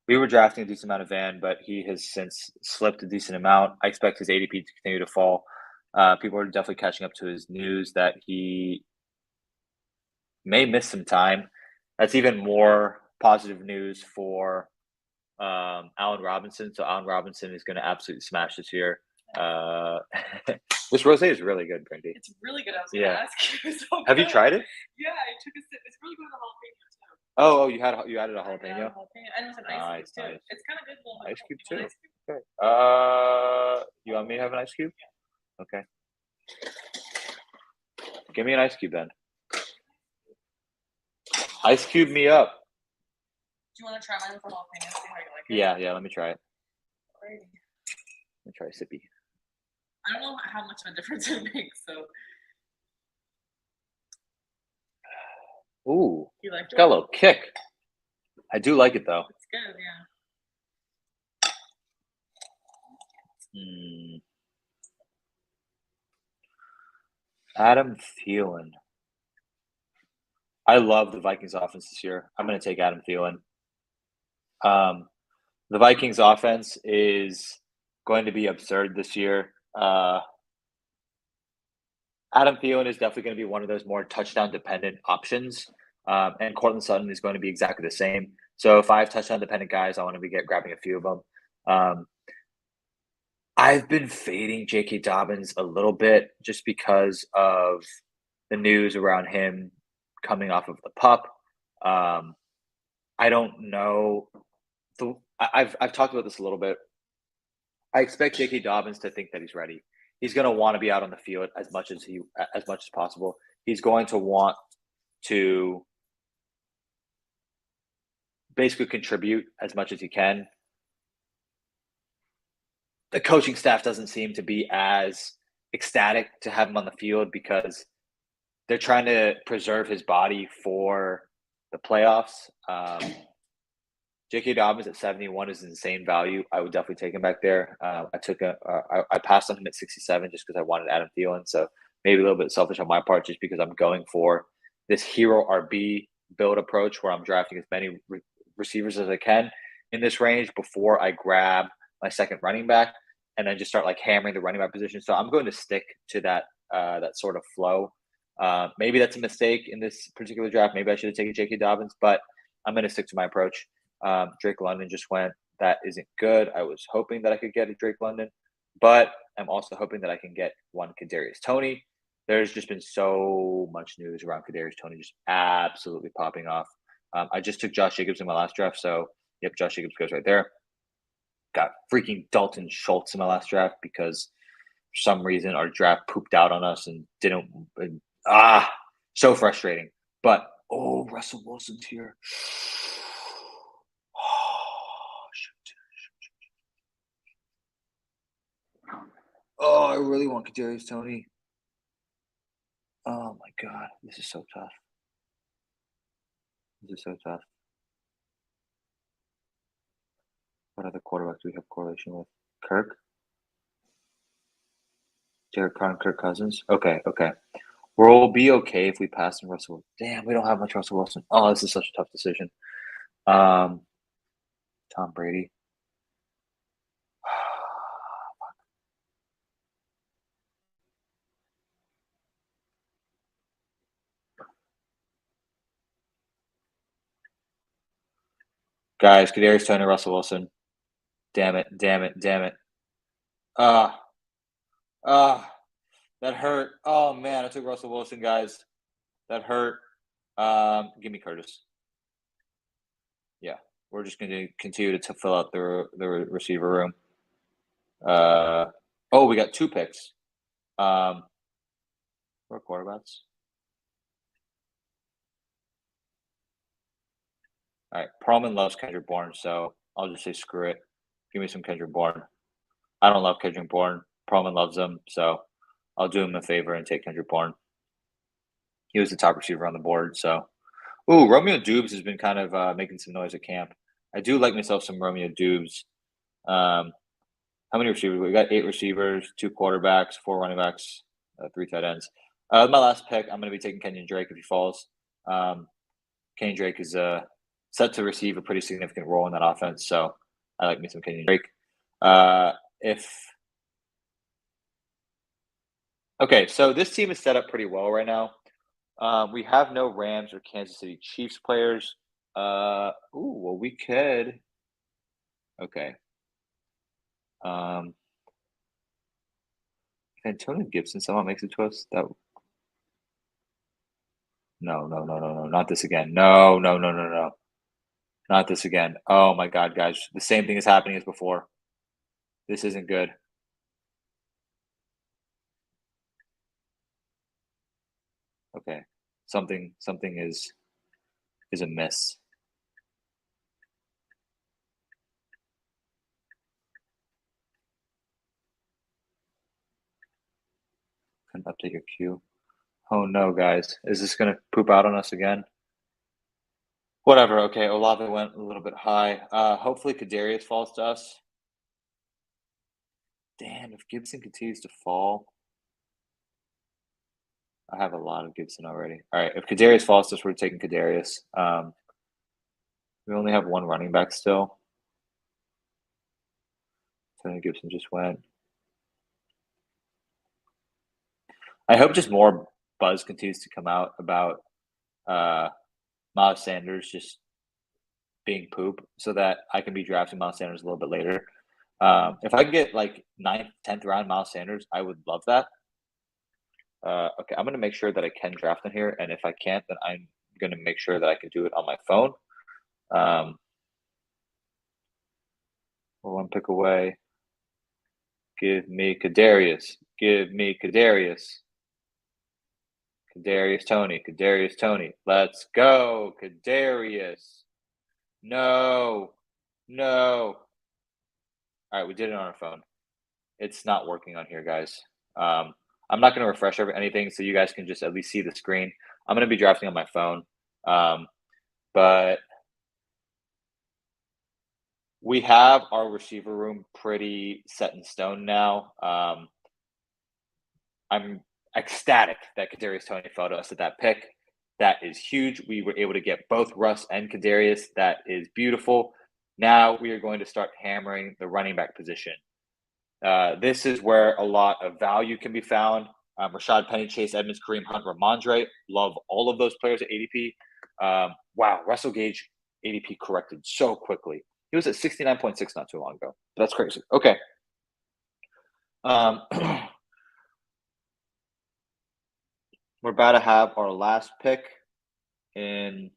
we were drafting a decent amount of Van, but he has since slipped a decent amount. I expect his ADP to continue to fall. People are definitely catching up to his news that he may miss some time. That's even more positive news for Allen Robinson. So Allen Robinson is going to absolutely smash this year. This rosé is really good, Brandy. It's really good. I was going to ask you. So have you tried it? Yeah, I took a sip. It's really good with the jalapeno too. Oh, you added a jalapeno? And with an ice cube too. Nice. It's kind of good. Little Ice cube too. Ice cube? Okay. You want me to have an ice cube? Yeah. Okay. Give me an ice cube then. Ice cube me up. Do you want to try mine with the jalapeno? See how you like it? Yeah. Let me try it. Alrighty. Let me try a sippy. I don't know how much of a difference it makes. So. Ooh. You like it? It's got a little kick. I do like it though. It's good, yeah. Adam Thielen. I love the Vikings offense this year. I'm going to take Adam Thielen. The Vikings offense is going to be absurd this year. Adam Thielen is definitely going to be one of those more touchdown-dependent options, and Cortland Sutton is going to be exactly the same. So if I have touchdown-dependent guys, I want to be grabbing a few of them. I've been fading J.K. Dobbins a little bit just because of the news around him coming off of the pup. I don't know. I've talked about this a little bit. I expect J.K. Dobbins to think that he's ready. He's going to want to be out on the field as much as possible. He's going to want to basically contribute as much as he can. The coaching staff doesn't seem to be as ecstatic to have him on the field because they're trying to preserve his body for the playoffs. J.K. Dobbins at 71 is insane value. I would definitely take him back there. I passed on him at 67 just because I wanted Adam Thielen. So maybe a little bit selfish on my part just because I'm going for this hero RB build approach where I'm drafting as many receivers as I can in this range before I grab my second running back and then just start like hammering the running back position. So I'm going to stick to that sort of flow. Maybe that's a mistake in this particular draft. Maybe I should have taken J.K. Dobbins, but I'm going to stick to my approach. Drake London just went. That isn't good. I was hoping that I could get a Drake London, but I'm also hoping that I can get one Kadarius Toney. There's just been so much news around Kadarius Toney just absolutely popping off. I just took Josh Jacobs in my last draft, so yep, Josh Jacobs goes right there. Got freaking Dalton Schultz in my last draft because for some reason our draft pooped out on us and didn't. So frustrating. But Oh, Russell Wilson's here. Oh, shoot. Oh, I really want Kadarius Toney. Oh my God, this is so tough. This is so tough. What other quarterbacks do we have correlation with? Kirk, Derek Carr, and Kirk Cousins. Okay, okay. We'll be okay if we pass on Russell. Damn, we don't have much Russell Wilson. Oh, this is such a tough decision. Um, Tom Brady. Guys, Kadarius Toney, Russell Wilson. Damn it, damn it, damn it. Ah, ah, that hurt. Oh man, I took Russell Wilson, guys. That hurt. Give me Curtis. Yeah, we're just going to continue to fill out the receiver room. Oh, we got 2 picks. What quarterbacks? All right, Perlman loves Kendrick Bourne, so I'll just say screw it. Give me some Kendrick Bourne. I don't love Kendrick Bourne. Perlman loves him, so I'll do him a favor and take Kendrick Bourne. He was the top receiver on the board, so. Ooh, Romeo Dubes has been kind of making some noise at camp. I do like myself some Romeo Dubes. How many receivers? We got 8 receivers, 2 quarterbacks, 4 running backs, 3 tight ends. My last pick, I'm going to be taking Kenyon Drake if he falls. Kenyon Drake is set to receive a pretty significant role in that offense, so I like me some Kenyon Drake. Okay, so this team is set up pretty well right now. We have no Rams or Kansas City Chiefs players. Well, we could. Okay. If Antonio Gibson somehow makes it to us, that no, no, no, no, no, not this again. No, no, no, no, no, not this again. Oh my God, guys, the same thing is happening as before. This isn't good. Okay, something is amiss. Couldn't update your queue. Oh no, guys, is this gonna poop out on us again? Whatever. Okay, Olave went a little bit high. Hopefully Kadarius falls to us. Damn, if Gibson continues to fall, I have a lot of Gibson already. All right, if Kadarius falls to us, we're taking Kadarius. We only have 1 running back still. Tony Gibson just went. I hope just more buzz continues to come out about Miles Sanders just being poop so that I can be drafting Miles Sanders a little bit later. If I can get like 9th, 10th round Miles Sanders, I would love that. Okay, I'm going to make sure that I can draft in here. And if I can't, then I'm going to make sure that I can do it on my phone. We're 1 pick away. Give me Kadarius. Give me Kadarius. Kadarius Toney. Kadarius Toney. Let's go. Kadarius. No. No. All right, we did it on our phone. It's not working on here, guys. I'm not going to refresh anything, so you guys can just at least see the screen. I'm going to be drafting on my phone, but we have our receiver room pretty set in stone now. I'm ecstatic that Kadarius Toney fell to us at that pick. That is huge. We were able to get both Russ and Kadarius. That is beautiful. Now we are going to start hammering the running back position. This is where a lot of value can be found. Rashad Penny, Chase Edmonds, Kareem Hunt, Ramondre. Love all of those players at ADP. Wow, Russell Gage ADP corrected so quickly. He was at 69.6 not too long ago. That's crazy. Okay. We're about to have our last pick in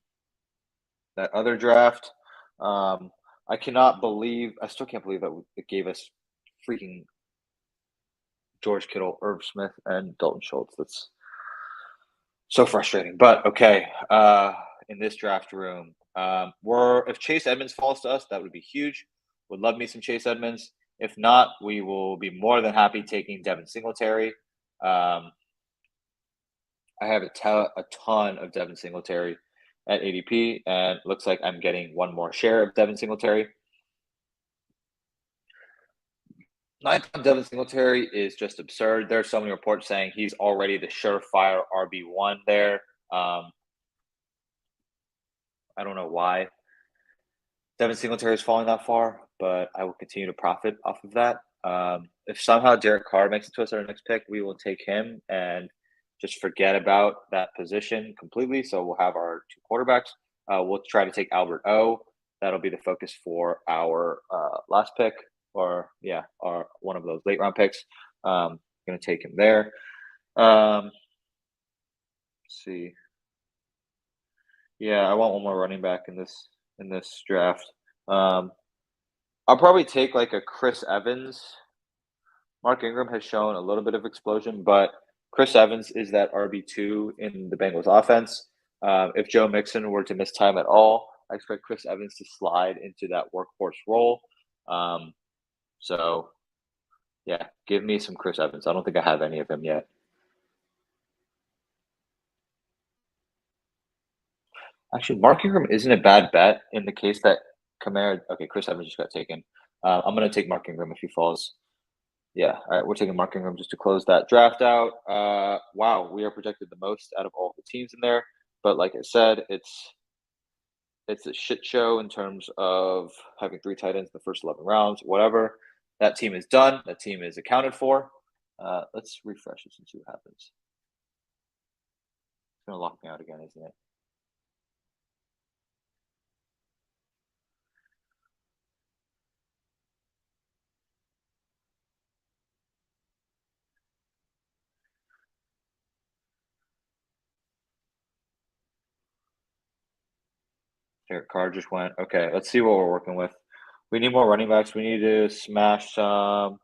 that other draft. I still can't believe that it gave us freaking George Kittle, Irv Smith, and Dalton Schultz. So frustrating, but okay. In this draft room, if Chase Edmonds falls to us, that would be huge. Would love me some Chase Edmonds. If not, we will be more than happy taking Devin Singletary. I have a ton of Devin Singletary at ADP, and it looks like I'm getting one more share of Devin Singletary. Ninth on Devin Singletary is just absurd. There are so many reports saying he's already the surefire RB1 there. I don't know why Devin Singletary is falling that far, but I will continue to profit off of that. If somehow Derek Carr makes it to us at our next pick, we will take him and just forget about that position completely. So we'll have our two quarterbacks. We'll try to take Albert O. That'll be the focus for our last pick, or our one of those late round picks. Going to take him there. Let's see. Yeah, I want one more running back in this draft. I'll probably take like a Chris Evans. Mark Ingram has shown a little bit of explosion, but Chris Evans is that RB2 in the Bengals offense. If Joe Mixon were to miss time at all, I expect Chris Evans to slide into that workhorse role. So, yeah, give me some Chris Evans. I don't think I have any of him yet. Actually, Mark Ingram isn't a bad bet in the case that Kamara. Okay, Chris Evans just got taken. I'm going to take Mark Ingram if he falls. Yeah, all right, we're taking Mark Ingram just to close that draft out. Wow, we are projected the most out of all the teams in there. But like I said, it's a shit show in terms of having 3 tight ends in the first 11 rounds, whatever. That team is done. That team is accounted for. Let's refresh this and see what happens. It's going to lock me out again, isn't it? Derek Carr just went. Okay, let's see what we're working with. We need more running backs. We need to smash some.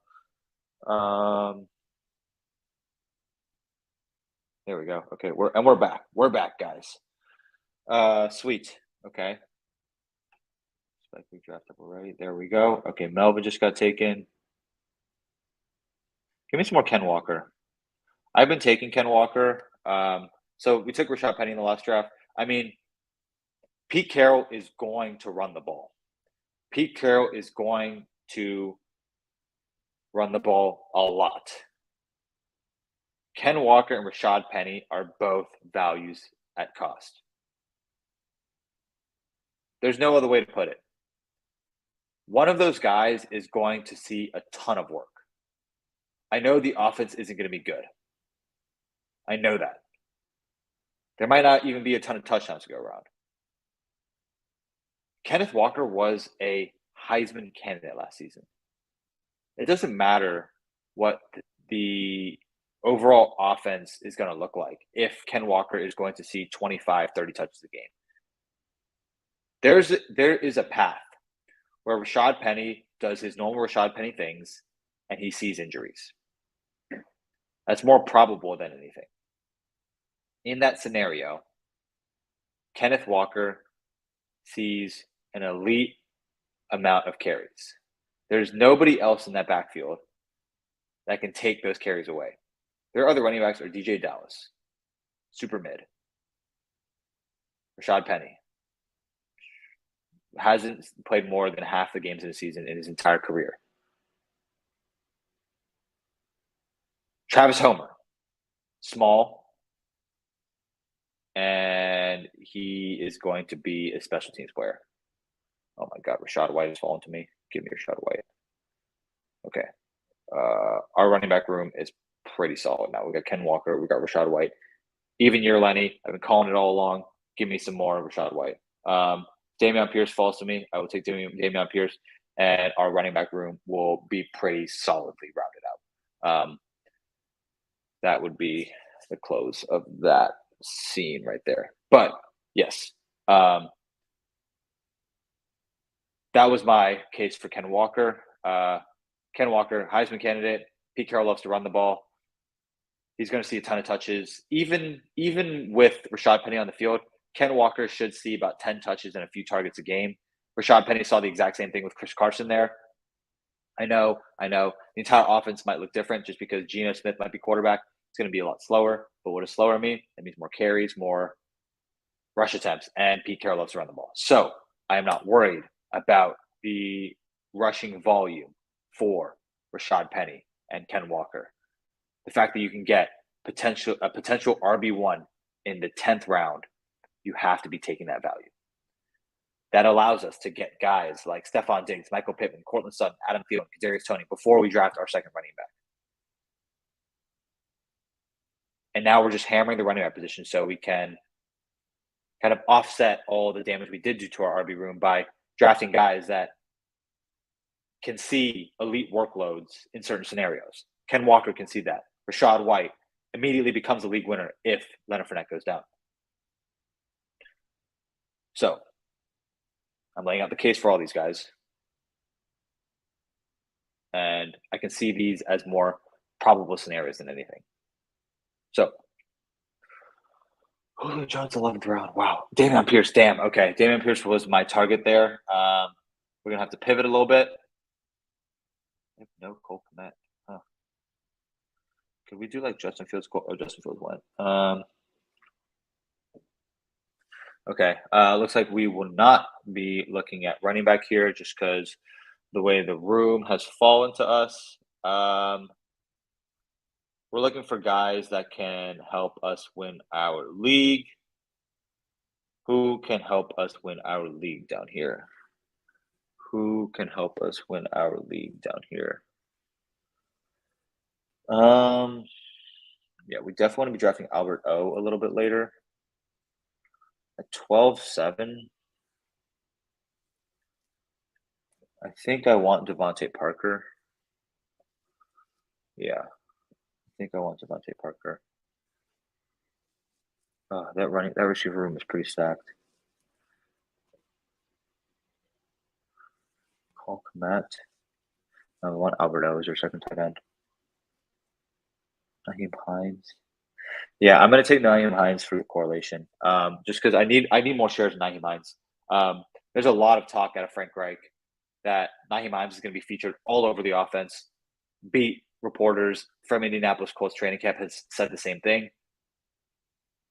There we go. Okay, we're back. We're back, guys. Sweet. Okay. Spike we draft up already. There we go. Okay, Melvin just got taken. Give me some more Ken Walker. I've been taking Ken Walker. So we took Rashad Penny in the last draft. I mean, Pete Carroll is going to run the ball. Pete Carroll is going to run the ball a lot. Ken Walker and Rashad Penny are both values at cost. There's no other way to put it. One of those guys is going to see a ton of work. I know the offense isn't going to be good. I know that. There might not even be a ton of touchdowns to go around. Kenneth Walker was a Heisman candidate last season. It doesn't matter what the overall offense is going to look like if Ken Walker is going to see 25, 30 touches a game. There is a path where Rashad Penny does his normal Rashad Penny things and he sees injuries. That's more probable than anything. In that scenario, Kenneth Walker sees an elite amount of carries. There's nobody else in that backfield that can take those carries away. Their other running backs are DJ Dallas, super mid. Rashad Penny hasn't played more than half the games in a season in his entire career. Travis Homer, small, and he is going to be a special teams player. Oh my God, Rachaad White has fallen to me. Give me Rachaad White. Okay. Our running back room is pretty solid now. We got Ken Walker. We got Rachaad White. Even year Lenny. I've been calling it all along. Give me some more Rachaad White. Dameon Pierce falls to me. I will take Dameon Pierce, and our running back room will be pretty solidly rounded out. That would be the close of that scene right there. But yes, that was my case for Ken Walker. Ken Walker, Heisman candidate. Pete Carroll loves to run the ball. He's going to see a ton of touches. Even with Rashad Penny on the field, Ken Walker should see about 10 touches and a few targets a game. Rashad Penny saw the exact same thing with Chris Carson there. I know. The entire offense might look different just because Geno Smith might be quarterback. It's going to be a lot slower. But what does slower mean? That means more carries, more rush attempts, and Pete Carroll loves to run the ball. So I am not worried about the rushing volume for Rashad Penny and Ken Walker. The fact that you can get a potential RB1 in the 10th round, you have to be taking that value. That allows us to get guys like Stephon Diggs, Michael Pittman, Cortland Sutton, Adam Thielen, Kadarius Toney before we draft our second running back. And now we're just hammering the running back position so we can kind of offset all the damage we did do to our RB room by drafting guys that can see elite workloads in certain scenarios. Ken Walker can see that. Rachaad White immediately becomes a league winner if Leonard Fournette goes down. So I'm laying out the case for all these guys. And I can see these as more probable scenarios than anything. So Julio Jones, 11th round. Wow. Dameon Pierce. Damn. Okay. Dameon Pierce was my target there. We're going to have to pivot a little bit. No, Cole Kmet. Huh. Could we do like Justin Fields? Oh, Justin Fields went. Okay. Looks like we will not be looking at running back here just because the way the room has fallen to us. We're looking for guys that can help us win our league. Who can help us win our league down here? Who can help us win our league down here? Yeah, we definitely want to be drafting Albert O a little bit later. At 12-7. I think I want Devontae Parker. Yeah. I think I want Devontae Parker. That receiver room is pretty stacked. Cole Kmet. I want Albert O as your second tight end. Nyheim Hines. Yeah, I'm going to take Nyheim Hines for the correlation. Just because I need more shares in Nyheim Hines. There's a lot of talk out of Frank Reich that Nyheim Hines is going to be featured all over the offense. Beat reporters from Indianapolis Colts training camp has said the same thing.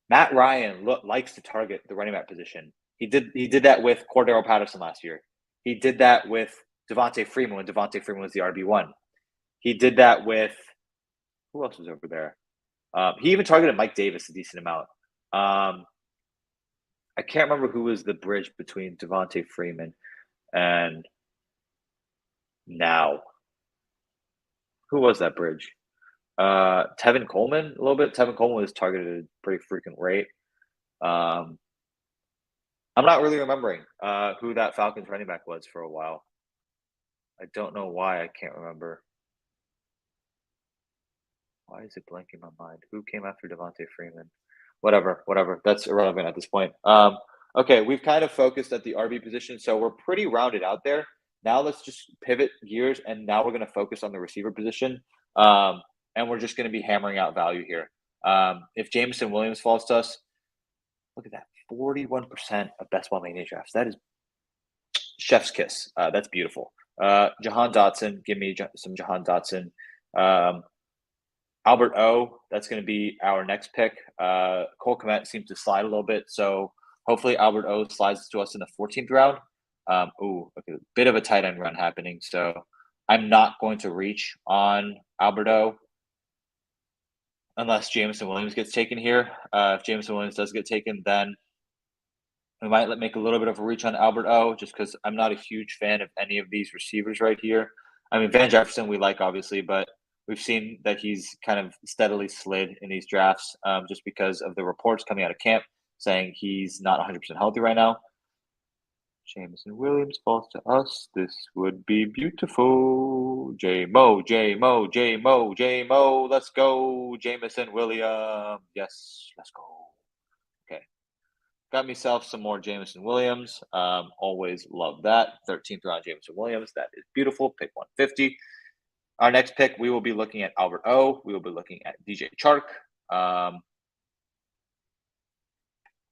Matt Ryan likes to target the running back position. He did that with Cordero Patterson last year. He did that with Devontae Freeman when Devontae Freeman was the RB1. He did that with who else was over there? He even targeted Mike Davis a decent amount. I can't remember who was the bridge between Devontae Freeman and now. Who was that bridge? Tevin Coleman a little bit. Tevin Coleman was targeted at a pretty freaking rate. I'm not really remembering who that Falcons running back was for a while. I don't know why I can't remember. Why is it blanking my mind? Who came after Devontae Freeman? Whatever. That's irrelevant at this point. Okay, we've kind of focused at the RB position, so we're pretty rounded out there. Now let's just pivot gears, and now we're going to focus on the receiver position, and we're just going to be hammering out value here. If Jameson Williams falls to us, look at that, 41% of best ball mania drafts. That is chef's kiss. That's beautiful. Jahan Dotson, give me some Jahan Dotson. Albert O, that's going to be our next pick. Cole Kmet seems to slide a little bit, so hopefully Albert O slides to us in the 14th round. Okay, a bit of a tight end run happening, so I'm not going to reach on Albert O unless Jameson Williams gets taken here. If Jameson Williams does get taken, then we might make a little bit of a reach on Albert O just because I'm not a huge fan of any of these receivers right here. I mean, Van Jefferson we like, obviously, but we've seen that he's kind of steadily slid in these drafts just because of the reports coming out of camp saying he's not 100% healthy right now. Jameson Williams falls to us. This would be beautiful. J-Mo. Let's go. Jameson Williams. Yes, let's go. Okay. Got myself some more Jameson Williams. Always love that. 13th round Jameson Williams. That is beautiful. Pick 150. Our next pick, we will be looking at Albert O. We will be looking at DJ Chark.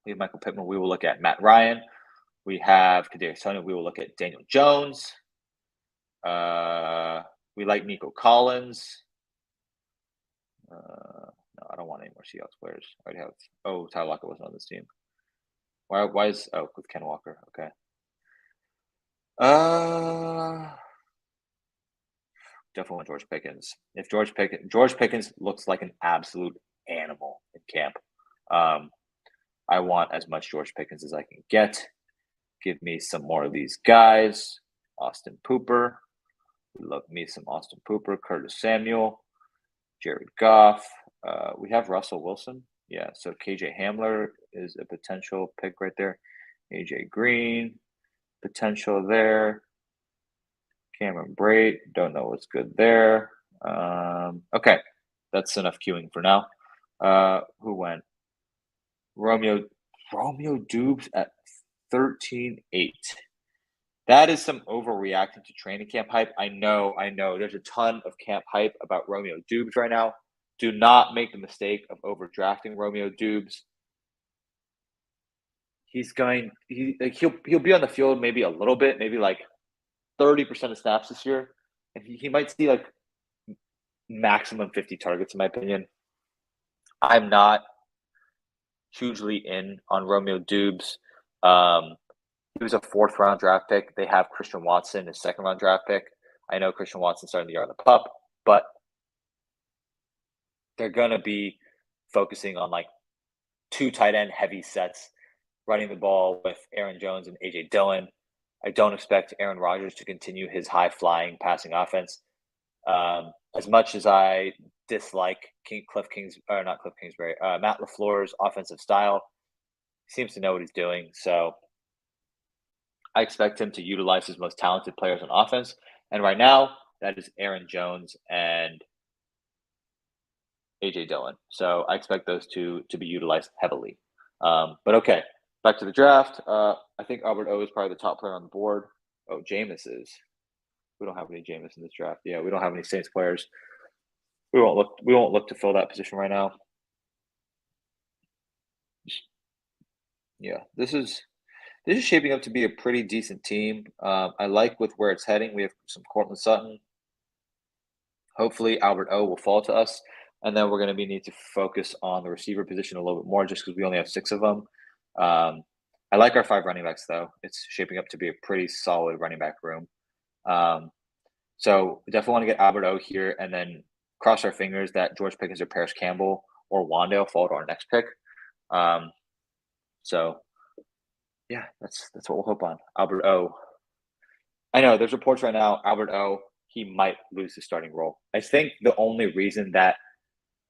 We have Michael Pittman. We will look at Matt Ryan. We have Kadarius Toney. We will look at Daniel Jones. We like Nico Collins. No, I don't want any more Seahawks players. I already have. Oh, Tyler Lockett wasn't on this team. Why is with Ken Walker? Okay. Definitely want George Pickens. If George Pickens looks like an absolute animal in camp. I want as much George Pickens as I can get. Give me some more of these guys. Austin Pooper. Love me some Austin Pooper. Curtis Samuel. Jared Goff. We have Russell Wilson. Yeah, so KJ Hamler is a potential pick right there. AJ Green, potential there. Cameron Brate, don't know what's good there. Okay, that's enough queuing for now. Who went? Romeo Dubes at 13-8. That is some overreacting to training camp hype. I know. There's a ton of camp hype about Romeo Dubes right now. Do not make the mistake of overdrafting Romeo Dubes. He'll be on the field maybe a little bit, maybe like 30% of snaps this year, and he might see like maximum 50 targets in my opinion. I'm not hugely in on Romeo Dubes. He was a 4th round draft pick. They have Christian Watson, a 2nd round draft pick. I know Christian Watson starting the year on the pup, but they're gonna be focusing on like 2 tight end heavy sets, running the ball with Aaron Jones and AJ Dillon. I don't expect Aaron Rodgers to continue his high flying passing offense. As much as I dislike Matt LaFleur's offensive style, he seems to know what he's doing. So I expect him to utilize his most talented players on offense. And right now, that is Aaron Jones and AJ Dillon. So I expect those two to be utilized heavily. But okay, back to the draft. I think Albert O is probably the top player on the board. Oh, Jameis is. We don't have any Jameis in this draft. Yeah, we don't have any Saints players. We won't look to fill that position right now. Yeah, this is shaping up to be a pretty decent team. I like with where it's heading. We have some Cortland Sutton. Hopefully, Albert O will fall to us, and then we're going to need to focus on the receiver position a little bit more, just because we only have 6 of them. I like our 5 running backs, though. It's shaping up to be a pretty solid running back room. So we definitely want to get Albert O here, and then cross our fingers that George Pickens or Paris Campbell or Wandale fall to our next pick. So yeah, that's what we'll hope on. Albert O. I know there's reports right now. Albert O. He might lose his starting role. I think the only reason that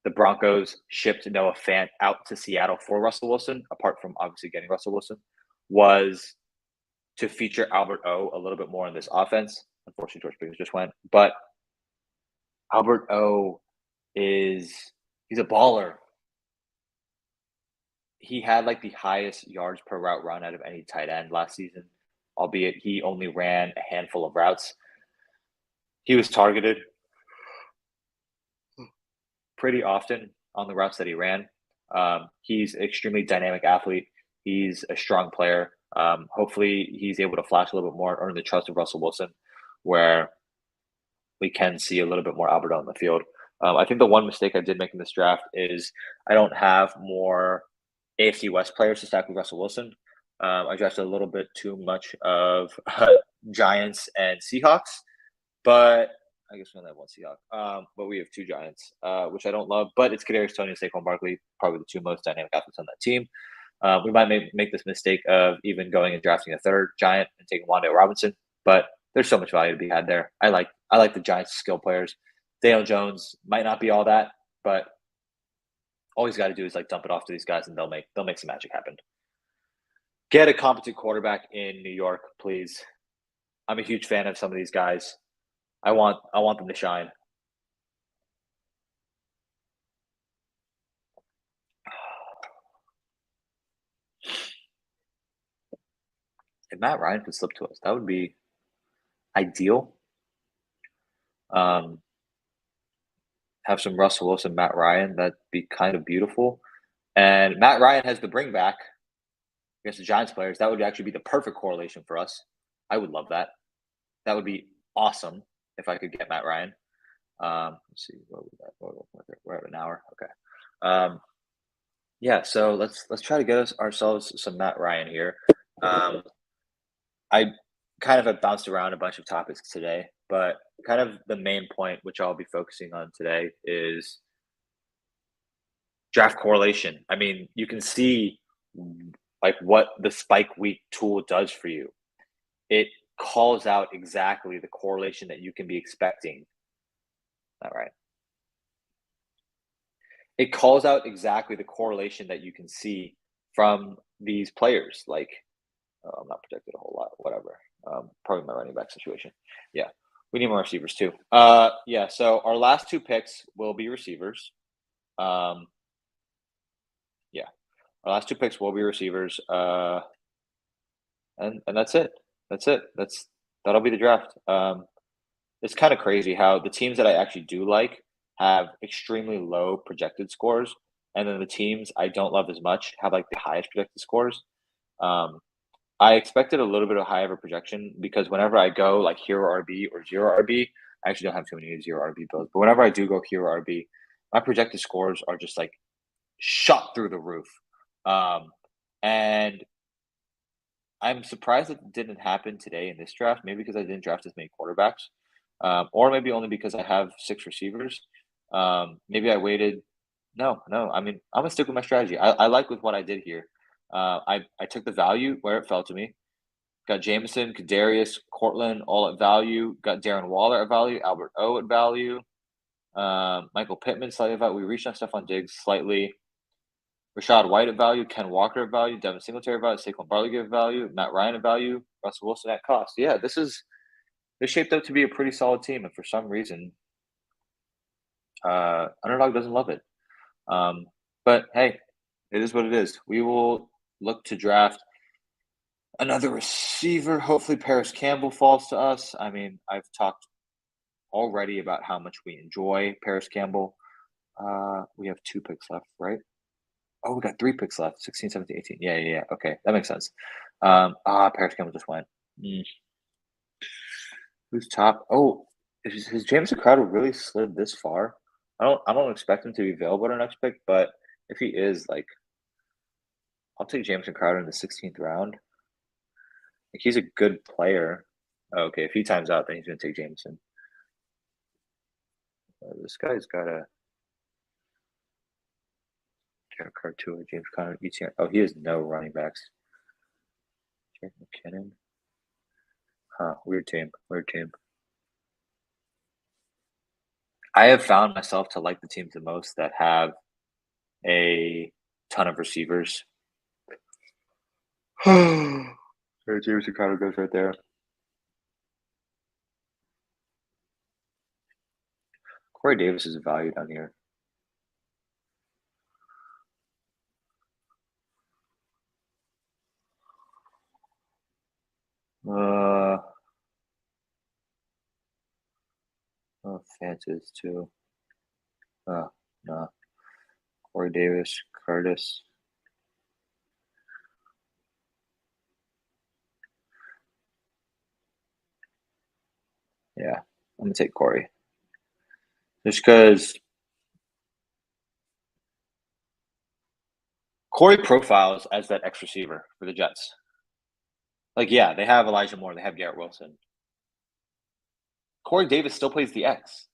the Broncos shipped Noah Fant out to Seattle for Russell Wilson, apart from obviously getting Russell Wilson, was to feature Albert O a little bit more in this offense. Unfortunately, George Pickens just went, but Albert O he's a baller. He had like the highest yards per route run out of any tight end last season, albeit he only ran a handful of routes. He was targeted pretty often on the routes that he ran. He's an extremely dynamic athlete. He's a strong player. Hopefully he's able to flash a little bit more, earn the trust of Russell Wilson, where we can see a little bit more Albert on the field. I think the one mistake I did make in this draft is I don't have more AFC West players to stack with Russell Wilson. I drafted a little bit too much of Giants and Seahawks, but I guess we only have one Seahawk. But we have 2 Giants, which I don't love. But it's Kadarius Toney and Saquon Barkley, probably the 2 most dynamic athletes on that team. We might make this mistake of even going and drafting a 3rd Giant and taking Wandale Robinson, but there's so much value to be had there. I like the Giants' skill players. Daniel Jones might not be all that, but all he's got to do is like dump it off to these guys, and they'll make some magic happen. Get a competent quarterback in New York, please. I'm a huge fan of some of these guys. I want them to shine. If Matt Ryan could slip to us, that would be ideal. have some Russell Wilson, Matt Ryan. That'd be kind of beautiful. And Matt Ryan has the bring back against the Giants players. That would actually be the perfect correlation for us. I would love that. That would be awesome if I could get Matt Ryan. Let's see, we're at an hour. Okay. Yeah, so let's try to get ourselves some Matt Ryan here. Um, I kind of have bounced around a bunch of topics today, but kind of the main point which I'll be focusing on today is draft correlation. I mean, you can see like what the spike week tool does for you. It calls out exactly the correlation that you can be expecting. All right. It calls out exactly the correlation that you can see from these players. Like, oh, I'm not protected a whole lot. Whatever. Probably my running back situation. Yeah, we need more receivers too. Yeah. So our last two picks will be receivers. Um, yeah, our last two picks will be receivers. And that's it. That's it. That'll be the draft. It's kind of crazy how the teams that I actually do like have extremely low projected scores, and then the teams I don't love as much have like the highest projected scores. Um, I expected a little bit of higher of a projection because whenever I go like hero RB or zero RB, I actually don't have too many zero RB builds, but whenever I do go hero RB, my projected scores are just like shot through the roof. And I'm surprised it didn't happen today in this draft. Maybe because I didn't draft as many quarterbacks, or maybe only because I have six receivers. Maybe I waited. No. I mean, I'm gonna stick with my strategy. I like with what I did here. I took the value where it fell to me. Got Jameson, Kadarius, Cortland all at value. Got Darren Waller at value. Albert O at value. Michael Pittman slightly at value. We reached on Stephon Diggs slightly. Rashad White at value, Ken Walker at value, Devin Singletary at value, Saquon Barkley at value, Matt Ryan at value, Russell Wilson at cost. Yeah, this shaped up to be a pretty solid team, and for some reason, underdog doesn't love it. But hey, it is what it is. We will look to draft another receiver. Hopefully, Paris Campbell falls to us. I mean, I've talked already about how much we enjoy Paris Campbell. We have two picks left, right? Oh, we got three picks left. 16, 17, 18. Yeah. Okay, that makes sense. Paris Campbell just went. Who's top? Oh, has Jameson Crowder really slid this far? I don't expect him to be available at our next pick, but if he is, like, I'll take Jameson Crowder in the 16th round. Like, he's a good player. Okay, if he times out, then he's gonna take Jameson. This guy's got a Derek Carr too, James Conner, ETN. Oh, he has no running backs. Jake McKinnon. Huh, weird team. I have found myself to like the teams the most that have a ton of receivers. James Ricardo goes right there. Corey Davis is valued on here. Fantas too. No. Corey Davis, Curtis. Yeah, I'm gonna take Corey. Just because Corey profiles as that X receiver for the Jets. Like, yeah, they have Elijah Moore, they have Garrett Wilson. Corey Davis still plays the X.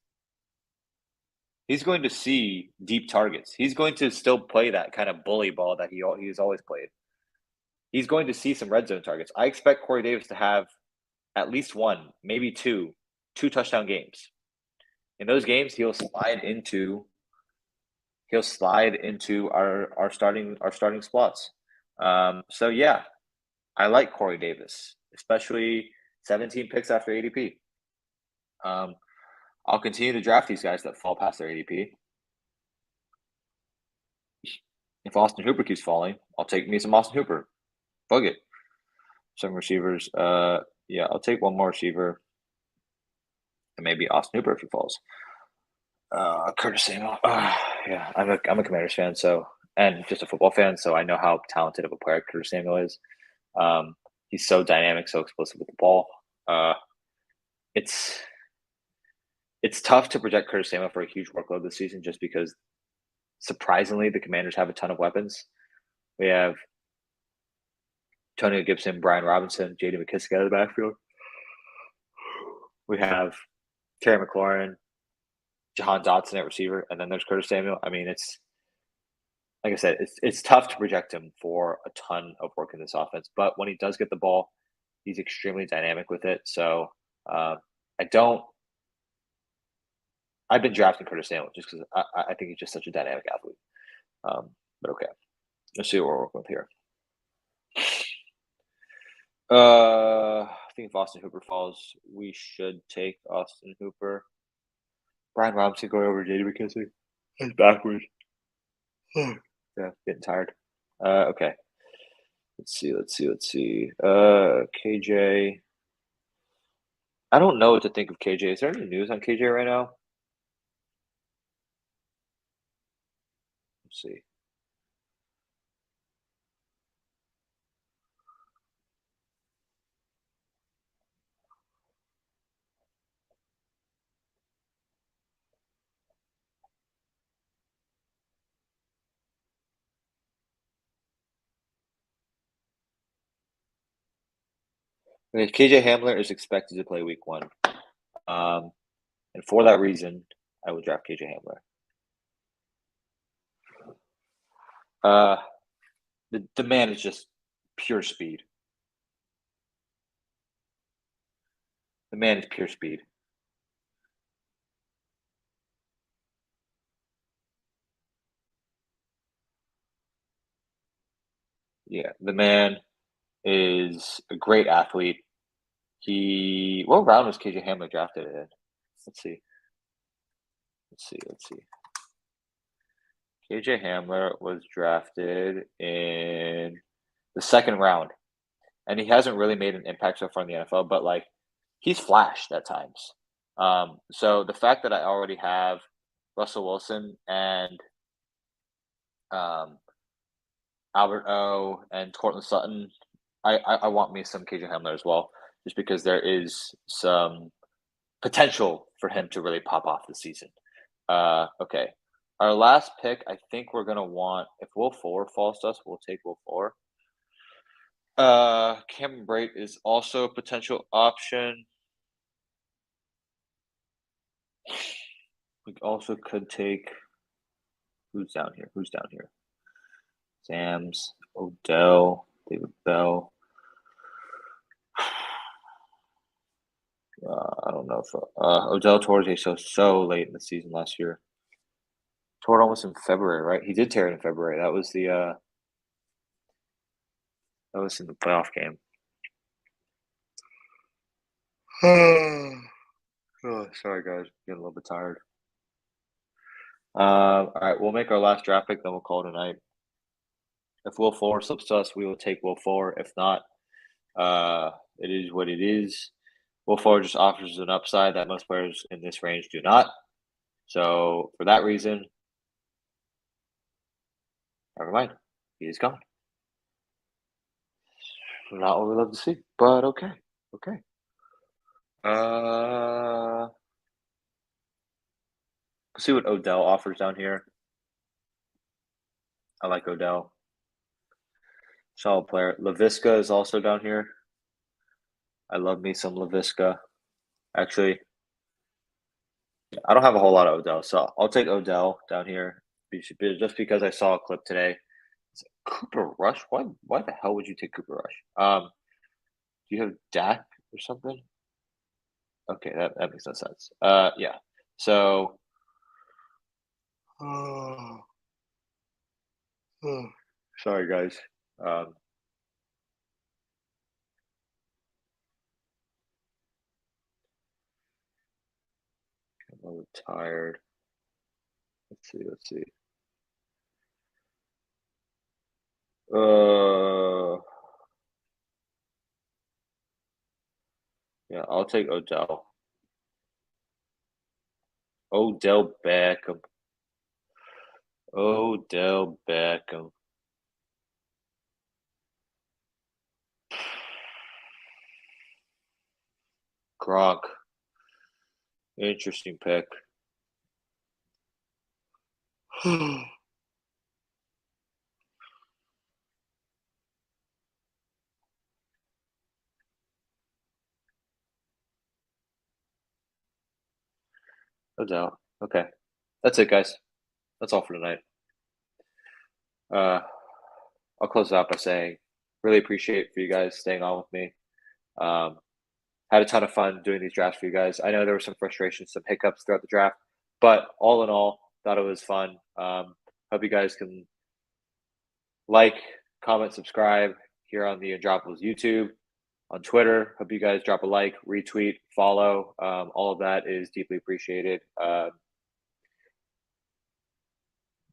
He's going to see deep targets. He's going to still play that kind of bully ball that he's always played. He's going to see some red zone targets. I expect Corey Davis to have at least one, maybe two touchdown games. In those games, he'll slide into our starting spots. So yeah, I like Corey Davis, especially 17 picks after ADP. I'll continue to draft these guys that fall past their ADP. If Austin Hooper keeps falling, I'll take me some Austin Hooper. Bug it. Some receivers. Yeah, I'll take one more receiver. And maybe Austin Hooper if he falls. Curtis Samuel. Yeah, I'm a Commanders fan, so and just a football fan, so I know how talented of a player Curtis Samuel is. Um, he's so dynamic, so explosive with the ball. Uh, it's it's tough to project Curtis Samuel for a huge workload this season, just because surprisingly the Commanders have a ton of weapons. We have Tony Gibson, Brian Robinson, J.D. McKissick out of the backfield. We have Terry McLaurin, Jahan Dotson at receiver, and then there's Curtis Samuel. I mean, it's like I said, it's tough to project him for a ton of work in this offense. But when he does get the ball, he's extremely dynamic with it. So uh, I don't. I've been drafting Curtis Samuel just because I think he's just such a dynamic athlete. But okay, let's see what we're working with here. I think if Austin Hooper falls, we should take Austin Hooper. Brian Robinson going over J.D. McKissick. That's backwards. Yeah, getting tired. Okay. Let's see. KJ. I don't know what to think of KJ. Is there any news on KJ right now? Let's see. Okay, KJ Hamler is expected to play week 1. And for that reason, I would draft KJ Hamler. The man is just pure speed. The man is pure speed. Yeah, the man is a great athlete. What round was KJ Hamler drafted in? Let's see. Let's see. KJ Hamler was drafted in the 2nd round, and he hasn't really made an impact so far in the NFL, but like he's flashed at times. So the fact that I already have Russell Wilson and um, Albert O and Cortland Sutton, I want me some KJ Hamler as well, just because there is some potential for him to really pop off this season. Okay. Our last pick, I think we're gonna want if Will Fuller falls to us, we'll take Will Fuller. Cameron Brate is also a potential option. We also could take who's down here? Sam's, Odell, David Bell. I don't know if Odell tore his ACL so late in the season last year. Tore it almost in February, right? He did tear it in February. That was in the playoff game. Oh, sorry guys, getting a little bit tired. All right, we'll make our last draft pick, then we'll call it a night. If Will Fuller slips to us, we will take Will Fuller. If not, it is what it is. Will Fuller just offers an upside that most players in this range do not. So for that reason, never mind. He is gone. Not what we love to see, but okay. Let's see what Odell offers down here. I like Odell. Solid player. LaVisca is also down here. I love me some LaVisca. Actually, I don't have a whole lot of Odell, so I'll take Odell down here just because I saw a clip today. Cooper Rush? Why the hell would you take Cooper Rush? Do you have Dak or something? Okay, that makes no sense. Yeah. So, sorry guys. I'm a little tired. Let's see. Yeah, I'll take Odell. Odell Beckham. Odell Beckham. Gronk. Interesting pick. No doubt. Okay. That's it, guys. That's all for tonight. Uh, I'll close it out by saying, really appreciate for you guys staying on with me. Um, had a ton of fun doing these drafts for you guys. I know there were some frustrations, some hiccups throughout the draft, but all in all, thought it was fun. Hope you guys can like, comment, subscribe here on the Andropolis YouTube, on Twitter. Hope you guys drop a like, retweet, follow. All of that is deeply appreciated.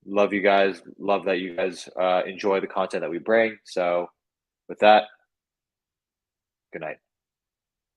Love you guys. Love that you guys enjoy the content that we bring. So, with that, good night.